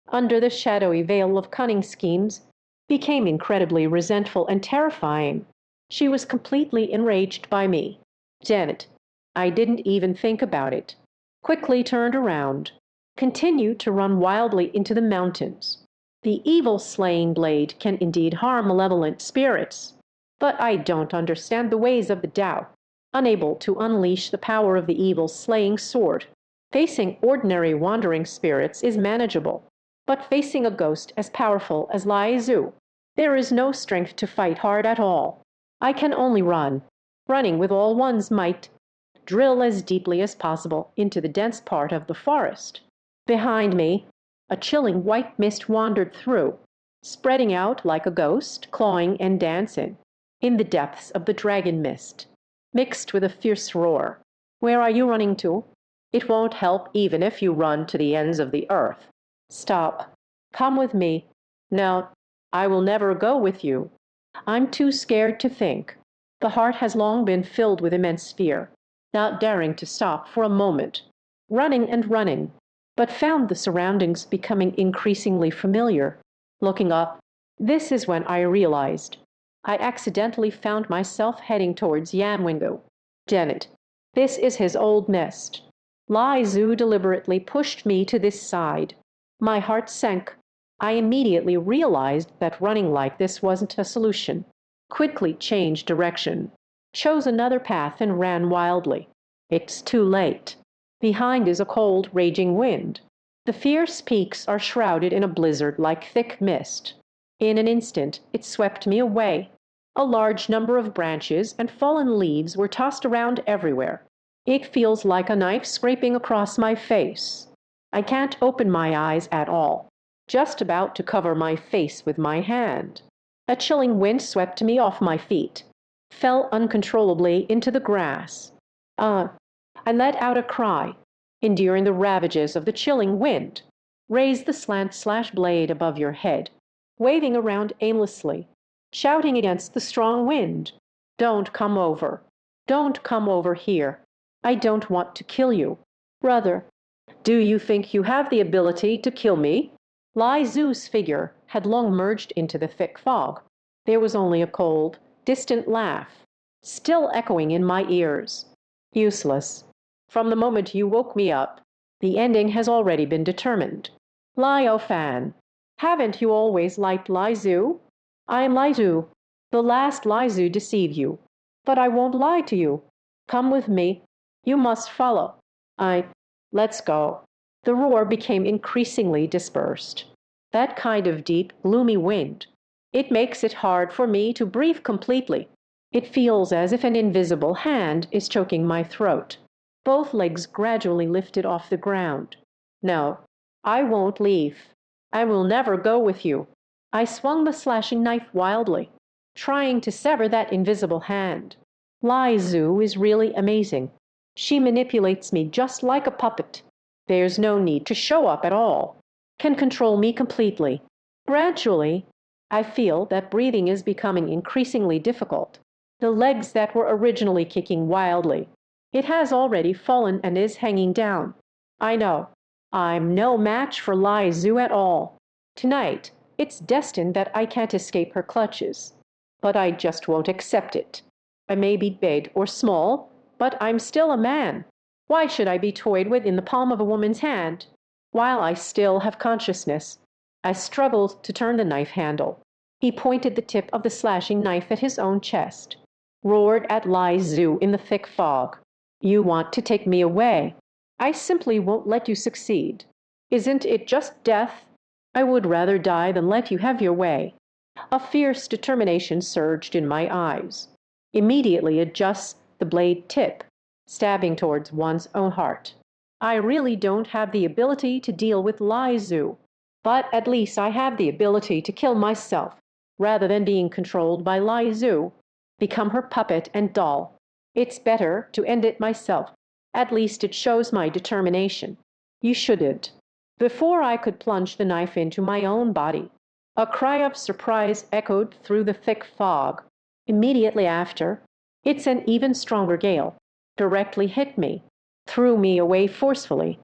under the shadowy veil of cunning schemes, became incredibly resentful and terrifying. She was completely enraged by me. Janet, I didn't even think about it. Quickly turned around, continued to run wildly into the mountains. The evil slaying blade can indeed harm malevolent spirits, but I don't understand the ways of the Tao. Unable to unleash the power of the evil slaying sword, facing ordinary wandering spirits is manageable, but facing a ghost as powerful as Lai Zhu, there is no strength to fight hard at all. I can only run, running with all one's might, drill as deeply as possible into the dense part of the forest. Behind me, a chilling white mist wandered through, spreading out like a ghost, clawing and dancing, in the depths of the dragon mist, mixed with a fierce roar. Where are you running to? It won't help even if you run to the ends of the earth. Stop. Come with me. No, I will never go with you. I'm too scared to think. The heart has long been filled with immense fear, not daring to stop for a moment, running and running, but found the surroundings becoming increasingly familiar. Looking up, this is when I realized I accidentally found myself heading towards Yanwingo. Janet, this is his old nest. Lai Zhu deliberately pushed me to this side. My heart sank. I immediately realized that running like this wasn't a solution. Quickly changed direction, chose another path and ran wildly. It's too late. Behind is a cold, raging wind. The fierce peaks are shrouded in a blizzard like thick mist. In an instant, it swept me away. A large number of branches and fallen leaves were tossed around everywhere. It feels like a knife scraping across my face. I can't open my eyes at all. Just about to cover my face with my hand. A chilling wind swept me off my feet, fell uncontrollably into the grass. I let out a cry, enduring the ravages of the chilling wind. Raise the slant-slash blade above your head, waving around aimlessly, shouting against the strong wind. Don't come over. Don't come over here. I don't want to kill you. Brother, do you think you have the ability to kill me? Lai Zhu's figure had long merged into the thick fog. There was only a cold, distant laugh, still echoing in my ears. Useless. From the moment you woke me up, the ending has already been determined. Liao Fan, haven't you always liked Lai Zhu? I am Lai Zhu. The last Lai Zhu deceived you. But I won't lie to you. Come with me. You must follow. Let's go. The roar became increasingly dispersed. That kind of deep, gloomy wind. It makes it hard for me to breathe completely. It feels as if an invisible hand is choking my throat. Both legs gradually lifted off the ground. No, I won't leave. I will never go with you. I swung the slashing knife wildly, trying to sever that invisible hand. Lai Zhu is really amazing. She manipulates me just like a puppet. There's no need to show up at all. Can control me completely. Gradually, I feel that breathing is becoming increasingly difficult. The legs that were originally kicking wildly, it has already fallen and is hanging down. I know. I'm no match for Lai Zhu at all. Tonight, it's destined that I can't escape her clutches. But I just won't accept it. I may be big or small, but I'm still a man. Why should I be toyed with in the palm of a woman's hand? While I still have consciousness, I struggled to turn the knife handle. He pointed the tip of the slashing knife at his own chest, roared at Lai Zhu in the thick fog. You want to take me away. I simply won't let you succeed. Isn't it just death? I would rather die than let you have your way. A fierce determination surged in my eyes. Immediately adjusts the blade tip, stabbing towards one's own heart. I really don't have the ability to deal with Lai Zhu, but at least I have the ability to kill myself, rather than being controlled by Lai Zhu, become her puppet and doll. It's better to end it myself. At least it shows my determination. You shouldn't. Before I could plunge the knife into my own body, a cry of surprise echoed through the thick fog. Immediately after, it's an even stronger gale, directly hit me, threw me away forcefully.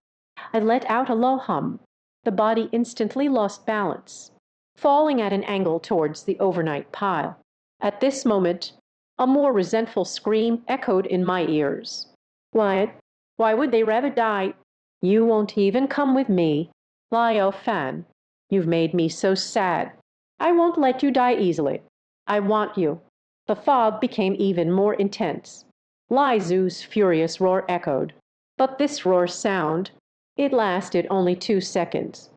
I let out a low hum. The body instantly lost balance, falling at an angle towards the overnight pile. At this moment, a more resentful scream echoed in my ears. Why would they rather die? You won't even come with me. Liao Fan, you've made me so sad. I won't let you die easily. I want you. The fog became even more intense. Lai Zhu's furious roar echoed. But this roar's sound, it lasted only 2 seconds.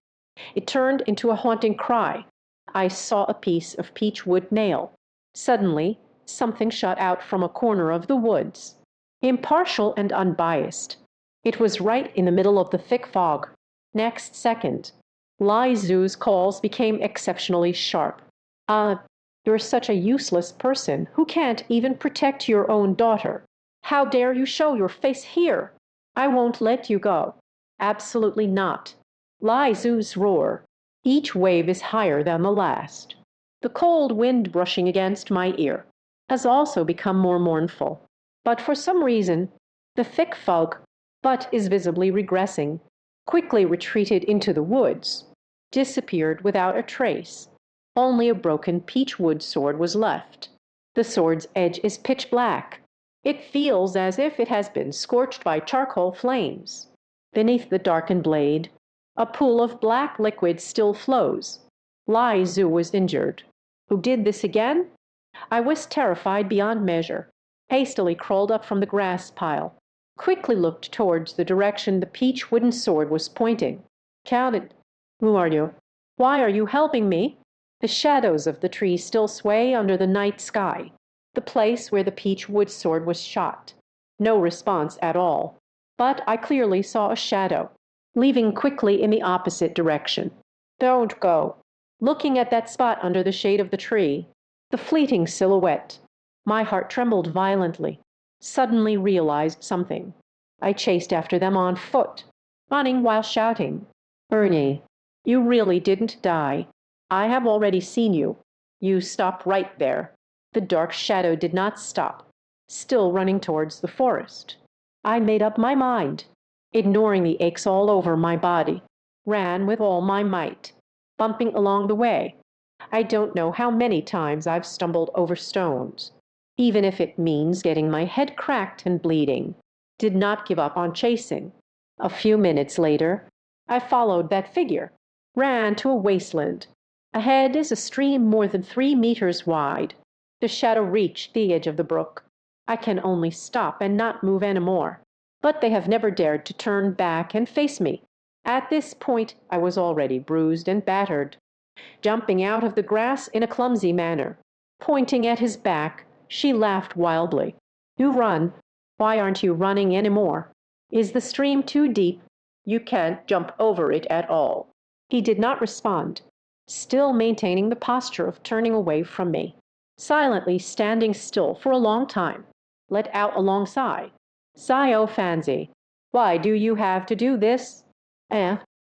It turned into a haunting cry. I saw a piece of peach wood nail. Suddenly, something shot out from a corner of the woods. Impartial and unbiased. It was right in the middle of the thick fog. Next second, Lai Zhu's calls became exceptionally sharp. You're such a useless person who can't even protect your own daughter. How dare you show your face here? I won't let you go. Absolutely not. Lai Zhu's roar. Each wave is higher than the last. The cold wind brushing against my ear has also become more mournful. But for some reason, the thick fog, but is visibly regressing, quickly retreated into the woods, disappeared without a trace. Only a broken peach wood sword was left. The sword's edge is pitch black. It feels as if it has been scorched by charcoal flames. Beneath the darkened blade, a pool of black liquid still flows. Lai Zhu was injured. Who did this again? I was terrified beyond measure, hastily crawled up from the grass pile, quickly looked towards the direction the peach wooden sword was pointing. Counted. Who are you? Why are you helping me? The shadows of the trees still sway under the night sky. The place where the peach wood sword was shot. No response at all. But I clearly saw a shadow, leaving quickly in the opposite direction. Don't go. Looking at that spot under the shade of the tree, the fleeting silhouette, my heart trembled violently, suddenly realized something. I chased after them on foot, running while shouting. Ernie, you really didn't die. I have already seen you. You stop right there. The dark shadow did not stop, still running towards the forest. I made up my mind, ignoring the aches all over my body, ran with all my might, bumping along the way. I don't know how many times I've stumbled over stones, even if it means getting my head cracked and bleeding. Did not give up on chasing. A few minutes later, I followed that figure, ran to a wasteland. Ahead is a stream more than 3 meters wide. The shadow reached the edge of the brook. I can only stop and not move anymore. But they have never dared to turn back and face me. At this point, I was already bruised and battered. Jumping out of the grass in a clumsy manner, pointing at his back, she laughed wildly. You run. Why aren't you running anymore? Is the stream too deep? You can't jump over it at all. He did not respond, still maintaining the posture of turning away from me, silently standing still for a long time, let out a long sigh. Sio Fanzi, why do you have to do this?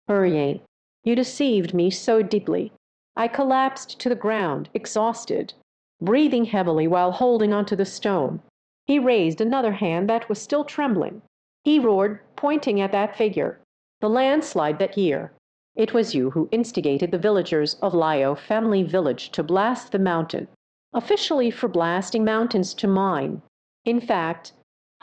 Hurrying. You deceived me so deeply. I collapsed to the ground, exhausted, breathing heavily while holding onto the stone. He raised another hand that was still trembling. He roared, pointing at that figure. The landslide that year. It was you who instigated the villagers of Lio family village to blast the mountain, officially for blasting mountains to mine. In fact,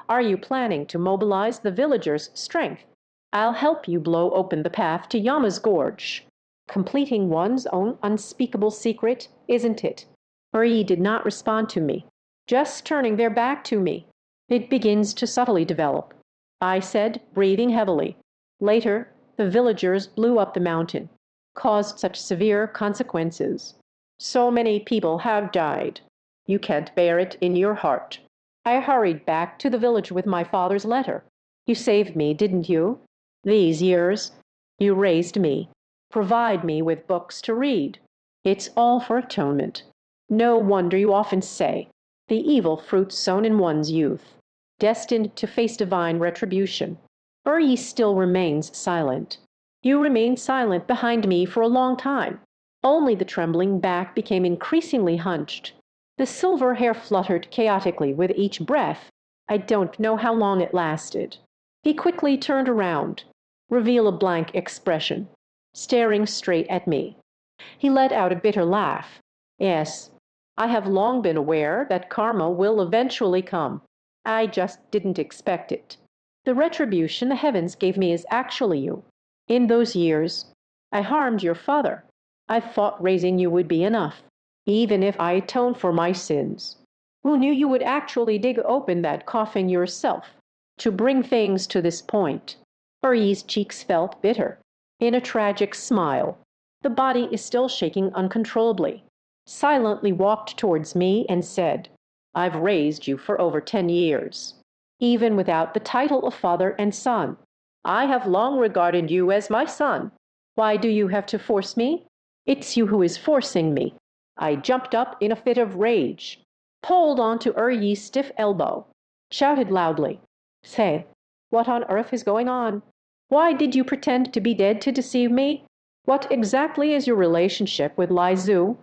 are you planning to mobilize the villagers' strength? I'll help you blow open the path to Yama's Gorge. Completing one's own unspeakable secret, isn't it? Uri did not respond to me, just turning their back to me. It begins to subtly develop, I said, breathing heavily. Later, the villagers blew up the mountain, caused such severe consequences. So many people have died. You can't bear it in your heart. I hurried back to the village with my father's letter. You saved me, didn't you? These years, you raised me, provide me with books to read. It's all for atonement. No wonder you often say, the evil fruit sown in one's youth, destined to face divine retribution. Uri still remains silent. You remained silent behind me for a long time. Only the trembling back became increasingly hunched. The silver hair fluttered chaotically with each breath. I don't know how long it lasted. He quickly turned around, reveal a blank expression, staring straight at me. He let out a bitter laugh. Yes, I have long been aware that karma will eventually come. I just didn't expect it. The retribution the heavens gave me is actually you. In those years, I harmed your father. I thought raising you would be enough, even if I atoned for my sins. Who knew you would actually dig open that coffin yourself to bring things to this point? Uri's cheeks felt bitter, in a tragic smile. The body is still shaking uncontrollably. Silently walked towards me and said, I've raised you for over 10 years. Even without the title of father and son, I have long regarded you as my son. Why do you have to force me? It's you who is forcing me. I jumped up in a fit of rage, pulled onto Uri's stiff elbow, shouted loudly, Say, what on earth is going on? Why did you pretend to be dead to deceive me? What exactly is your relationship with Lai Zhu?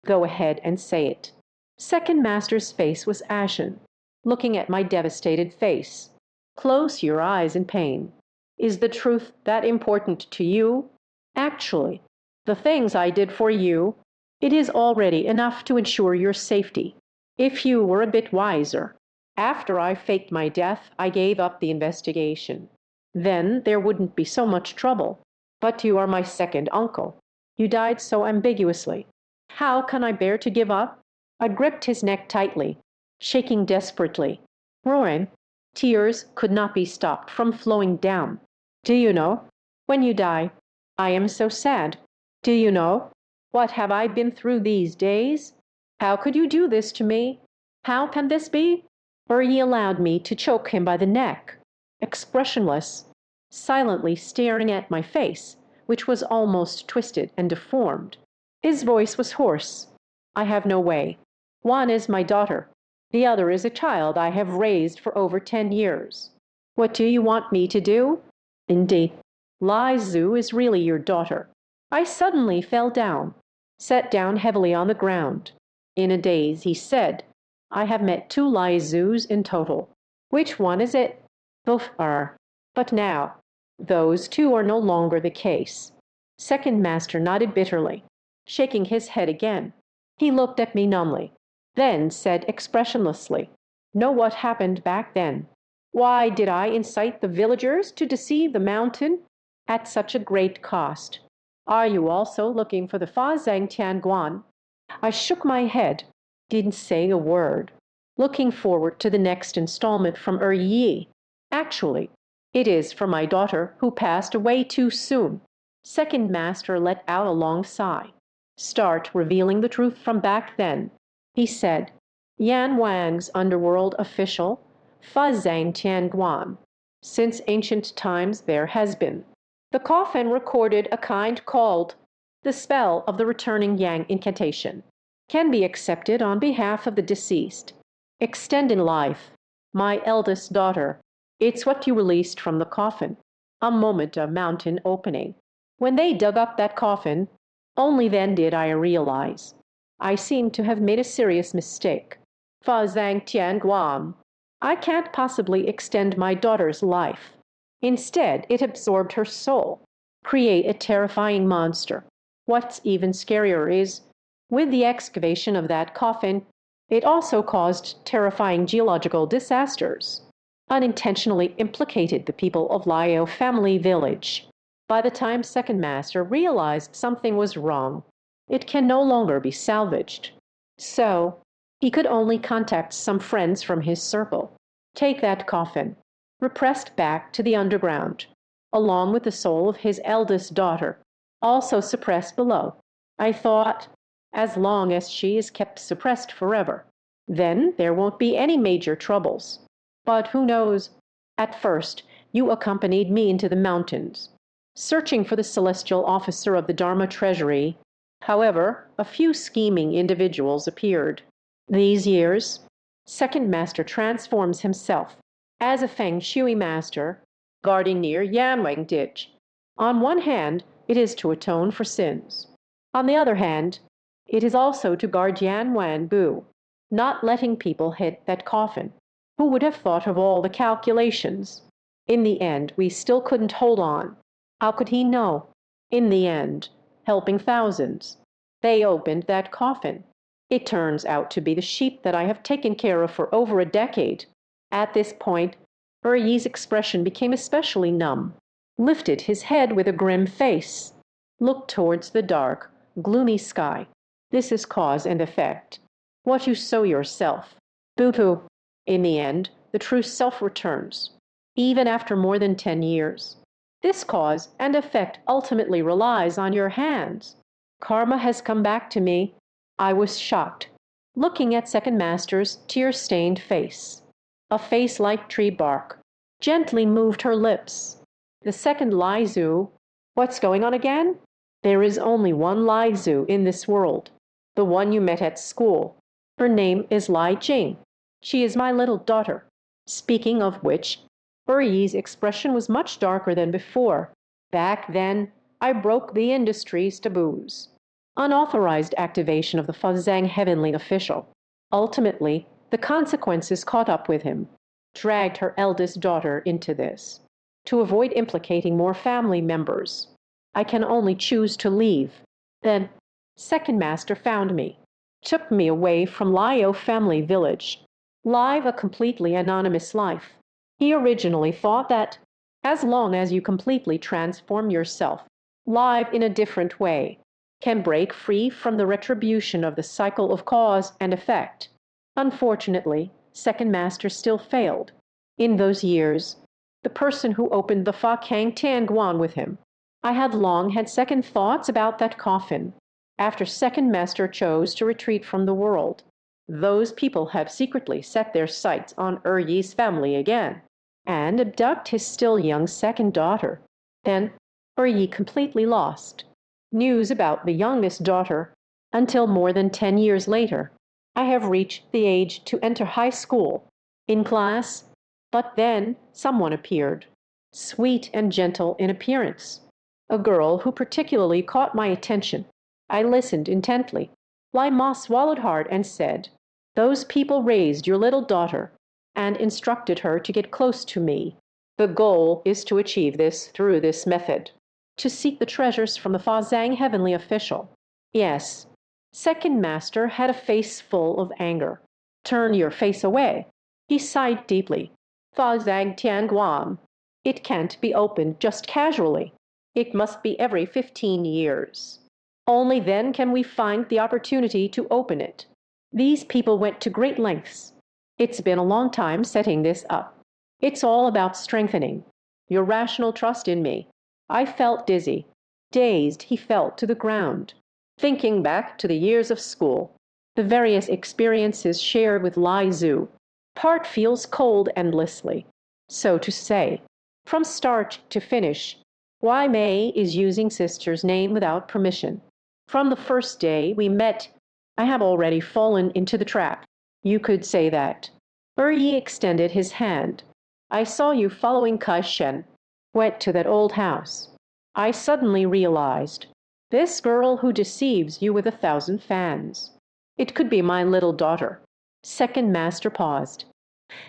Go ahead and say it. Second Master's face was ashen, looking at my devastated face. Close your eyes in pain. Is the truth that important to you? Actually, the things I did for you, it is already enough to ensure your safety. If you were a bit wiser. After I faked my death, I gave up the investigation. Then there wouldn't be so much trouble. But you are my second uncle. You died so ambiguously. How can I bear to give up? I gripped his neck tightly, shaking desperately. Roaring, tears could not be stopped from flowing down. Do you know? When you die, I am so sad. Do you know? What have I been through these days? How could you do this to me? How can this be? Uri allowed me to choke him by the neck, expressionless, silently staring at my face, which was almost twisted and deformed. His voice was hoarse. I have no way. One is my daughter. The other is a child I have raised for over 10 years. What do you want me to do? Indeed, Lai Zhu is really your daughter. I suddenly fell down, sat down heavily on the ground. In a daze, he said, I have met 2 Lai Zhus in total. Which one is it? Both are. But now, those 2 are no longer the case. Second Master nodded bitterly, shaking his head again. He looked at me numbly, then said expressionlessly, Know what happened back then? Why did I incite the villagers to deceive the mountain at such a great cost? Are you also looking for the Fa Zhang Tianguan? I shook my head, didn't say a word, looking forward to the next installment from Yi. Actually, it is for my daughter who passed away too soon. Second Master let out a long sigh. Start revealing the truth from back then. He said, Yan Wang's underworld official, Fa Zhang Tianguan. Since ancient times there has been. The coffin recorded a kind called the spell of the returning Yang incantation. Can be accepted on behalf of the deceased. Extend in life. My eldest daughter. It's what you released from the coffin. A moment of mountain opening. When they dug up that coffin, Only then did I realize I seemed to have made a serious mistake. Fa Zhang Tian Guam. I can't possibly extend my daughter's life. Instead, it absorbed her soul, create a terrifying monster. What's even scarier is, with the excavation of that coffin, it also caused terrifying geological disasters, unintentionally implicated the people of Liao family village. By the time Second Master realized something was wrong, it can no longer be salvaged. So, he could only contact some friends from his circle, take that coffin, repressed back to the underground, along with the soul of his eldest daughter, also suppressed below. I thought, as long as she is kept suppressed forever, then there won't be any major troubles. But who knows? At first, you accompanied me into the mountains, searching for the celestial officer of the Dharma treasury. However, a few scheming individuals appeared. These years, Second Master transforms himself as a Feng Shui master, guarding near Yanwang Ditch. On one hand, it is to atone for sins. On the other hand, it is also to guard Yanwan Bu, not letting people hit that coffin. Who would have thought of all the calculations? In the end, we still couldn't hold on. How could he know? In the end, helping thousands, they opened that coffin. It turns out to be the sheep that I have taken care of for over a decade. At this point, Yi's expression became especially numb, lifted his head with a grim face, looked towards the dark, gloomy sky. This is cause and effect. What you sow yourself. Boo-hoo. In the end, the true self returns, even after more than 10 years. This cause and effect ultimately relies on your hands. Karma has come back to me. I was shocked, looking at Second Master's tear-stained face. A face like tree bark, gently moved her lips. The second Lai Zhu. What's going on again? There is only one Lai Zhu in this world, the one you met at school. Her name is Lai Jing. She is my little daughter. Speaking of which, Yi's expression was much darker than before. Back then, I broke the industry's taboos. Unauthorized activation of the Fuzang heavenly official. Ultimately, the consequences caught up with him, dragged her eldest daughter into this. To avoid implicating more family members, I can only choose to leave. Then, Second Master found me, took me away from Liao family village, live a completely anonymous life. He originally thought that, as long as you completely transform yourself, live in a different way, can break free from the retribution of the cycle of cause and effect. Unfortunately, Second Master still failed. In those years, the person who opened the Fa Kang Tianguan with him, I had long had second thoughts about that coffin. After Second Master chose to retreat from the world, those people have secretly set their sights on Yi's family again, and abduct his still young second daughter. Then, Yi completely lost news about the youngest daughter until more than 10 years later. I have reached the age to enter high school, in class, but then someone appeared, sweet and gentle in appearance, a girl who particularly caught my attention. I listened intently. Lai Ma swallowed hard and said, "Those people raised your little daughter and instructed her to get close to me. The goal is to achieve this through this method, to seek the treasures from the Fa Zhang heavenly official." Yes, Second Master had a face full of anger. "Turn your face away." He sighed deeply. "Fa Zhang Tian Guam. It can't be opened just casually. It must be every 15 years. Only then can we find the opportunity to open it. These people went to great lengths. It's been a long time setting this up. It's all about strengthening your rational trust in me." I felt dizzy. Dazed, he fell to the ground, thinking back to the years of school, the various experiences shared with Lai Zhu. Part feels cold endlessly. So to say, from start to finish, Wai Mei is using sister's name without permission. From the first day we met, I have already fallen into the trap. You could say that. Yi extended his hand. "I saw you following Kai Shen. Went to that old house. I suddenly realized This girl who deceives you with 1,000 fans. It could be my little daughter. Second master paused.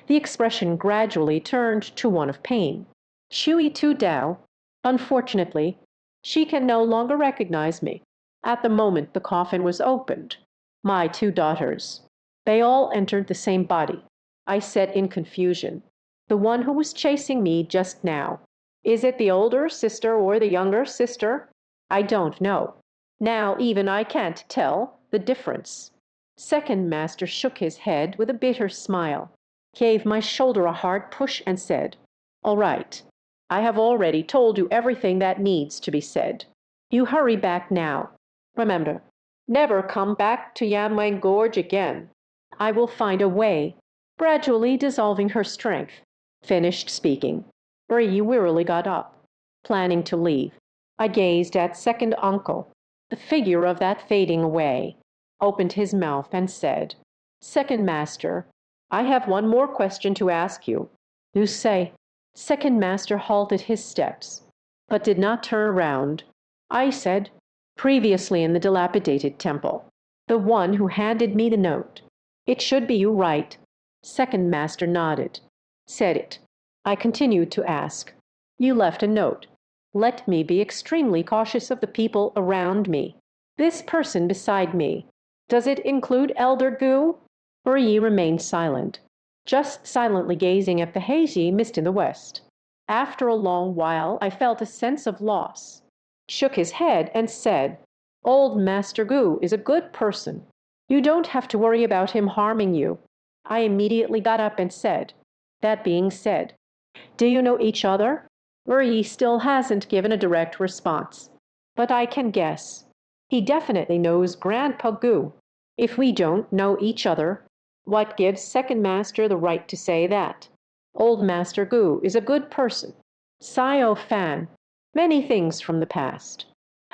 The expression gradually turned to one of pain. Shui Tu Dao, unfortunately, she can no longer recognize me. At the moment the coffin was opened, my 2 daughters. They all entered the same body. I said in confusion, the one who was chasing me just now. Is it the older sister or the younger sister? I don't know. Now even I can't tell the difference. Second master shook his head with a bitter smile, gave my shoulder a hard push and said, all right, I have already told you everything that needs to be said. You hurry back now. Remember, never come back to Yanwang Gorge again. I will find a way. Gradually dissolving her strength, finished speaking. Bree wearily got up, planning to leave. I gazed at second uncle, the figure of that fading away, opened his mouth and said, Second master, I have one more question to ask you. You say. Second master halted his steps, but did not turn around. I said, previously in the dilapidated temple, the one who handed me the note. It should be you, right? Second master nodded. Said it. I continued to ask. You left a note. Let me be extremely cautious of the people around me. This person beside me. Does it include Elder Gu? Bree remained silent, just silently gazing at the hazy mist in the west. After a long while, I felt a sense of loss. Shook his head and said, Old Master Gu is a good person. You don't have to worry about him harming you. I immediately got up and said, that being said, do you know each other? Bree still hasn't given a direct response, but I can guess. He definitely knows Grandpa Gu. If we don't know each other, what gives Second Master the right to say that? Old Master Gu is a good person. Sio Fan. Many things from the past.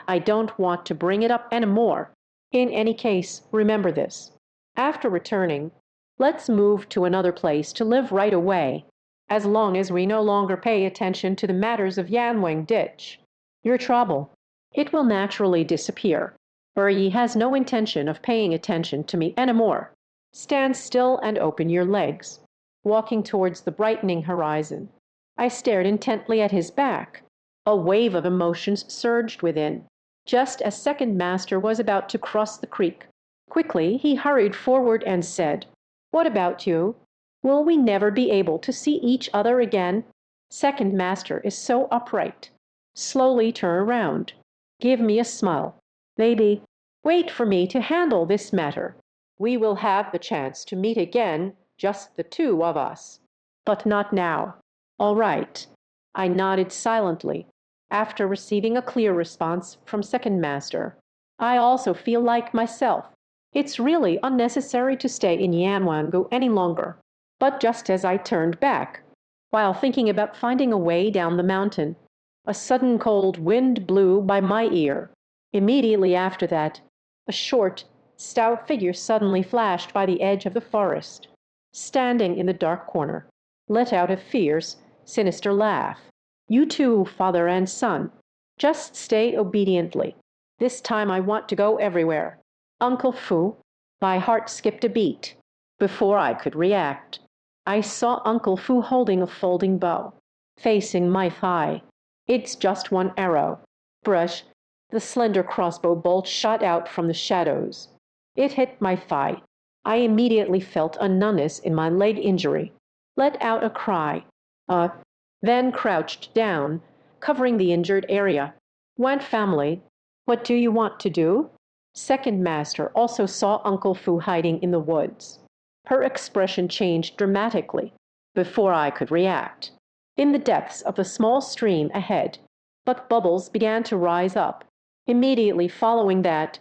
I don't want to bring it up anymore. In any case, remember this. After returning, let's move to another place to live right away, as long as we no longer pay attention to the matters of Yanwang Ditch. Your trouble, it will naturally disappear, for he has no intention of paying attention to me anymore. Stand still and open your legs, walking towards the brightening horizon. I stared intently at his back. A wave of emotions surged within, just as Second Master was about to cross the creek. Quickly, he hurried forward and said, What about you? Will we never be able to see each other again? Second Master is so upright. Slowly turn around. Give me a smile. Maybe. Wait for me to handle this matter. We will have the chance to meet again, just the two of us. But not now. All right. I nodded silently, after receiving a clear response from Second Master. I also feel like myself. It's really unnecessary to stay in Yanwangu any longer. But just as I turned back, while thinking about finding a way down the mountain, a sudden cold wind blew by my ear. Immediately after that, a short, stout figure suddenly flashed by the edge of the forest, standing in the dark corner, let out a fierce, sinister laugh. You too, father and son. Just stay obediently. This time I want to go everywhere. Uncle Fu, my heart skipped a beat. Before I could react, I saw Uncle Fu holding a folding bow, facing my thigh. It's just one arrow. Brush, the slender crossbow bolt shot out from the shadows. It hit my thigh. I immediately felt a numbness in my leg injury. Let out a cry. Then crouched down, covering the injured area. Went family. What do you want to do? Second Master also saw Uncle Fu hiding in the woods. Her expression changed dramatically before I could react. In the depths of the small stream ahead, but bubbles began to rise up. Immediately following that,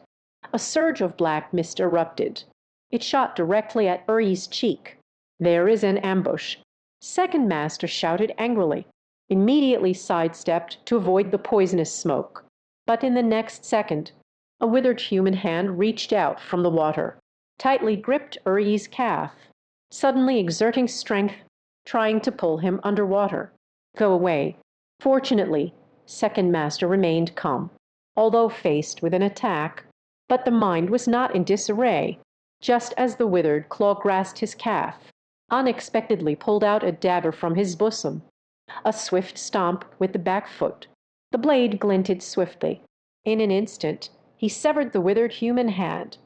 a surge of black mist erupted. It shot directly at Uri's cheek. There is an ambush. Second Master shouted angrily, immediately sidestepped to avoid the poisonous smoke. But in the next second, a withered human hand reached out from the water, tightly gripped Uri's calf, suddenly exerting strength, trying to pull him underwater. Go away. Fortunately, Second Master remained calm. although faced with an attack. But the mind was not in disarray. Just as the withered claw grasped his calf, unexpectedly pulled out a dagger from his bosom. A swift stomp with the back foot. The blade glinted swiftly. In an instant, he severed the withered human hand.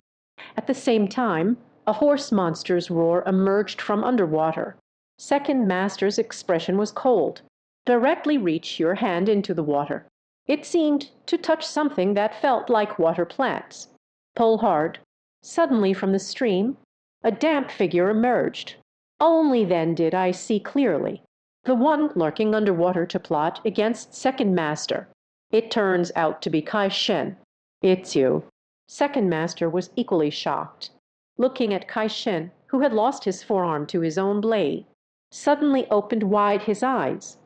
At the same time, a hoarse monster's roar emerged from underwater. Second Master's expression was cold. Directly reach your hand into the water. It seemed to touch something that felt like water plants. Pull hard. Suddenly from the stream, a damp figure emerged. Only then did I see clearly. The one lurking underwater to plot against Second Master. It turns out to be Kai Shen. It's you. Second Master was equally shocked, looking at Kai Shen, who had lost his forearm to his own blade, suddenly opened wide his eyes.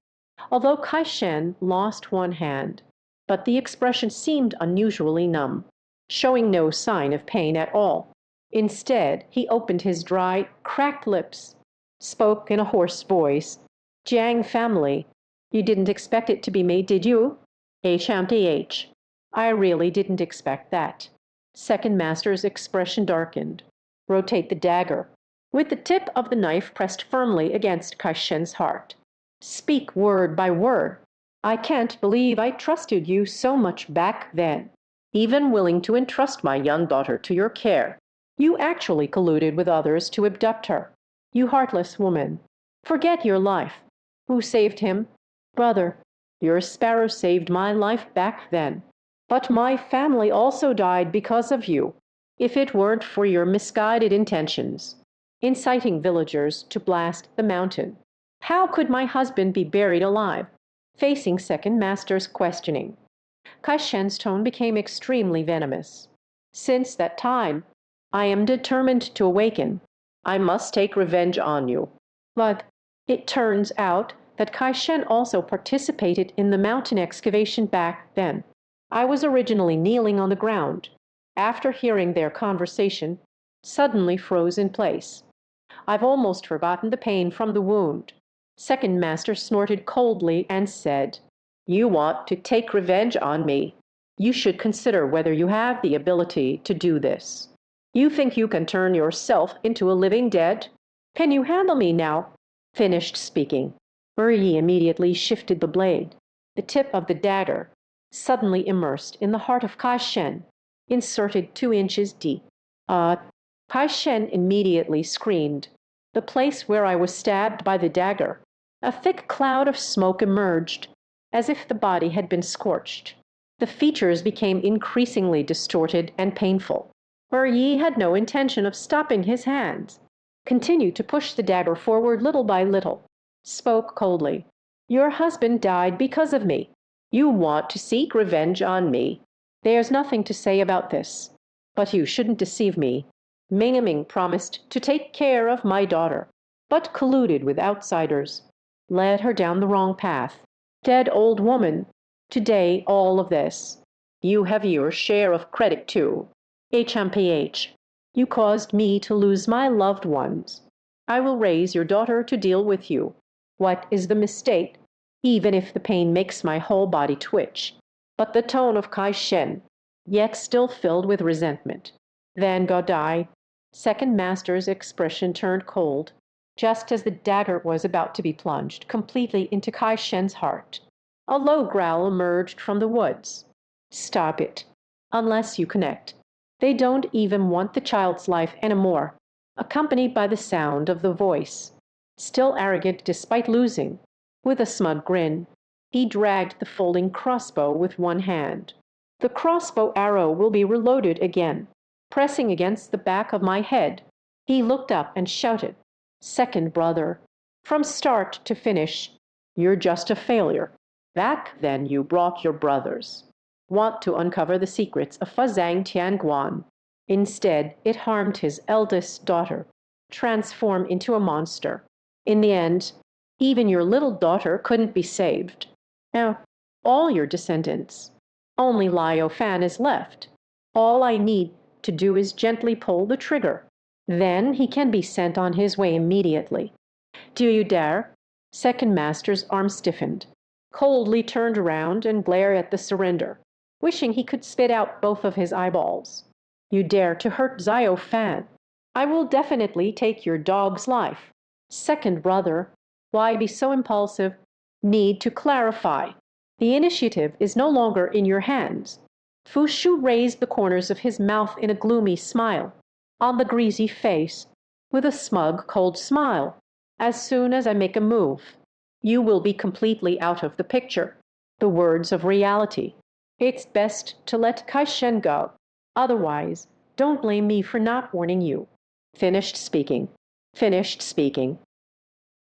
Although Kai Shen lost one hand, but the expression seemed unusually numb, showing no sign of pain at all. Instead, he opened his dry, cracked lips, spoke in a hoarse voice. Jiang family, you didn't expect it to be me, did you? HMTH. I really didn't expect that. Second Master's expression darkened. Rotate the dagger, with the tip of the knife pressed firmly against Kai Shen's heart. Speak word by word. I can't believe I trusted you so much back then, even willing to entrust my young daughter to your care. You actually colluded with others to abduct her. You heartless woman. Forget your life. Who saved him? Brother, your sparrow saved my life back then. But my family also died because of you, if it weren't for your misguided intentions, inciting villagers to blast the mountain. How could my husband be buried alive? Facing Second Master's questioning, Kai Shen's tone became extremely venomous. Since that time, I am determined to awaken. I must take revenge on you. But it turns out that Kai Shen also participated in the mountain excavation back then. I was originally kneeling on the ground. After hearing their conversation, suddenly froze in place. I've almost forgotten the pain from the wound. Second Master snorted coldly and said, You want to take revenge on me. You should consider whether you have the ability to do this. You think you can turn yourself into a living dead? Can you handle me now? Finished speaking, Yi immediately shifted the blade. The tip of the dagger, suddenly immersed in the heart of Kai Shen, inserted 2 inches deep. Kai Shen immediately screamed. The place where I was stabbed by the dagger. A thick cloud of smoke emerged, as if the body had been scorched. The features became increasingly distorted and painful. Yi had no intention of stopping his hands. Continued to push the dagger forward little by little. Spoke coldly. Your husband died because of me. You want to seek revenge on me. There's nothing to say about this. But you shouldn't deceive me. Ming promised to take care of my daughter, but colluded with outsiders. Led her down the wrong path. Dead old woman. Today, all of this. You have your share of credit too. HMPH. You caused me to lose my loved ones. I will raise your daughter to deal with you. What is the mistake? Even if the pain makes my whole body twitch. But the tone of Kai Shen, yet still filled with resentment. Then Godai. Second Master's expression turned cold, just as the dagger was about to be plunged completely into Kai Shen's heart. A low growl emerged from the woods. Stop it. Unless you connect. They don't even want the child's life anymore, accompanied by the sound of the voice. Still arrogant despite losing, with a smug grin, he dragged the folding crossbow with one hand. The crossbow arrow will be reloaded again. Pressing against the back of my head, he looked up and shouted, Second brother, from start to finish, you're just a failure. Back then you brought your brothers. Want to uncover the secrets of Fazang Tianguan. Instead, it harmed his eldest daughter, transformed into a monster. In the end, even your little daughter couldn't be saved. Now, all your descendants. Only Liu Fan is left. All I need to do is gently pull the trigger. Then he can be sent on his way immediately. Do you dare? Second Master's arm stiffened, coldly turned around and glared at the surrender. wishing he could spit out both of his eyeballs. You dare to hurt Zio Fan. I will definitely take your dog's life. Second brother, why be so impulsive? Need to clarify. The initiative is no longer in your hands. Fu Shu raised the corners of his mouth in a gloomy smile. On the greasy face, with a smug, cold smile. As soon as I make a move, you will be completely out of the picture. The words of reality. It's best to let Kai Shen go. Otherwise, don't blame me for not warning you. Finished speaking. Finished speaking.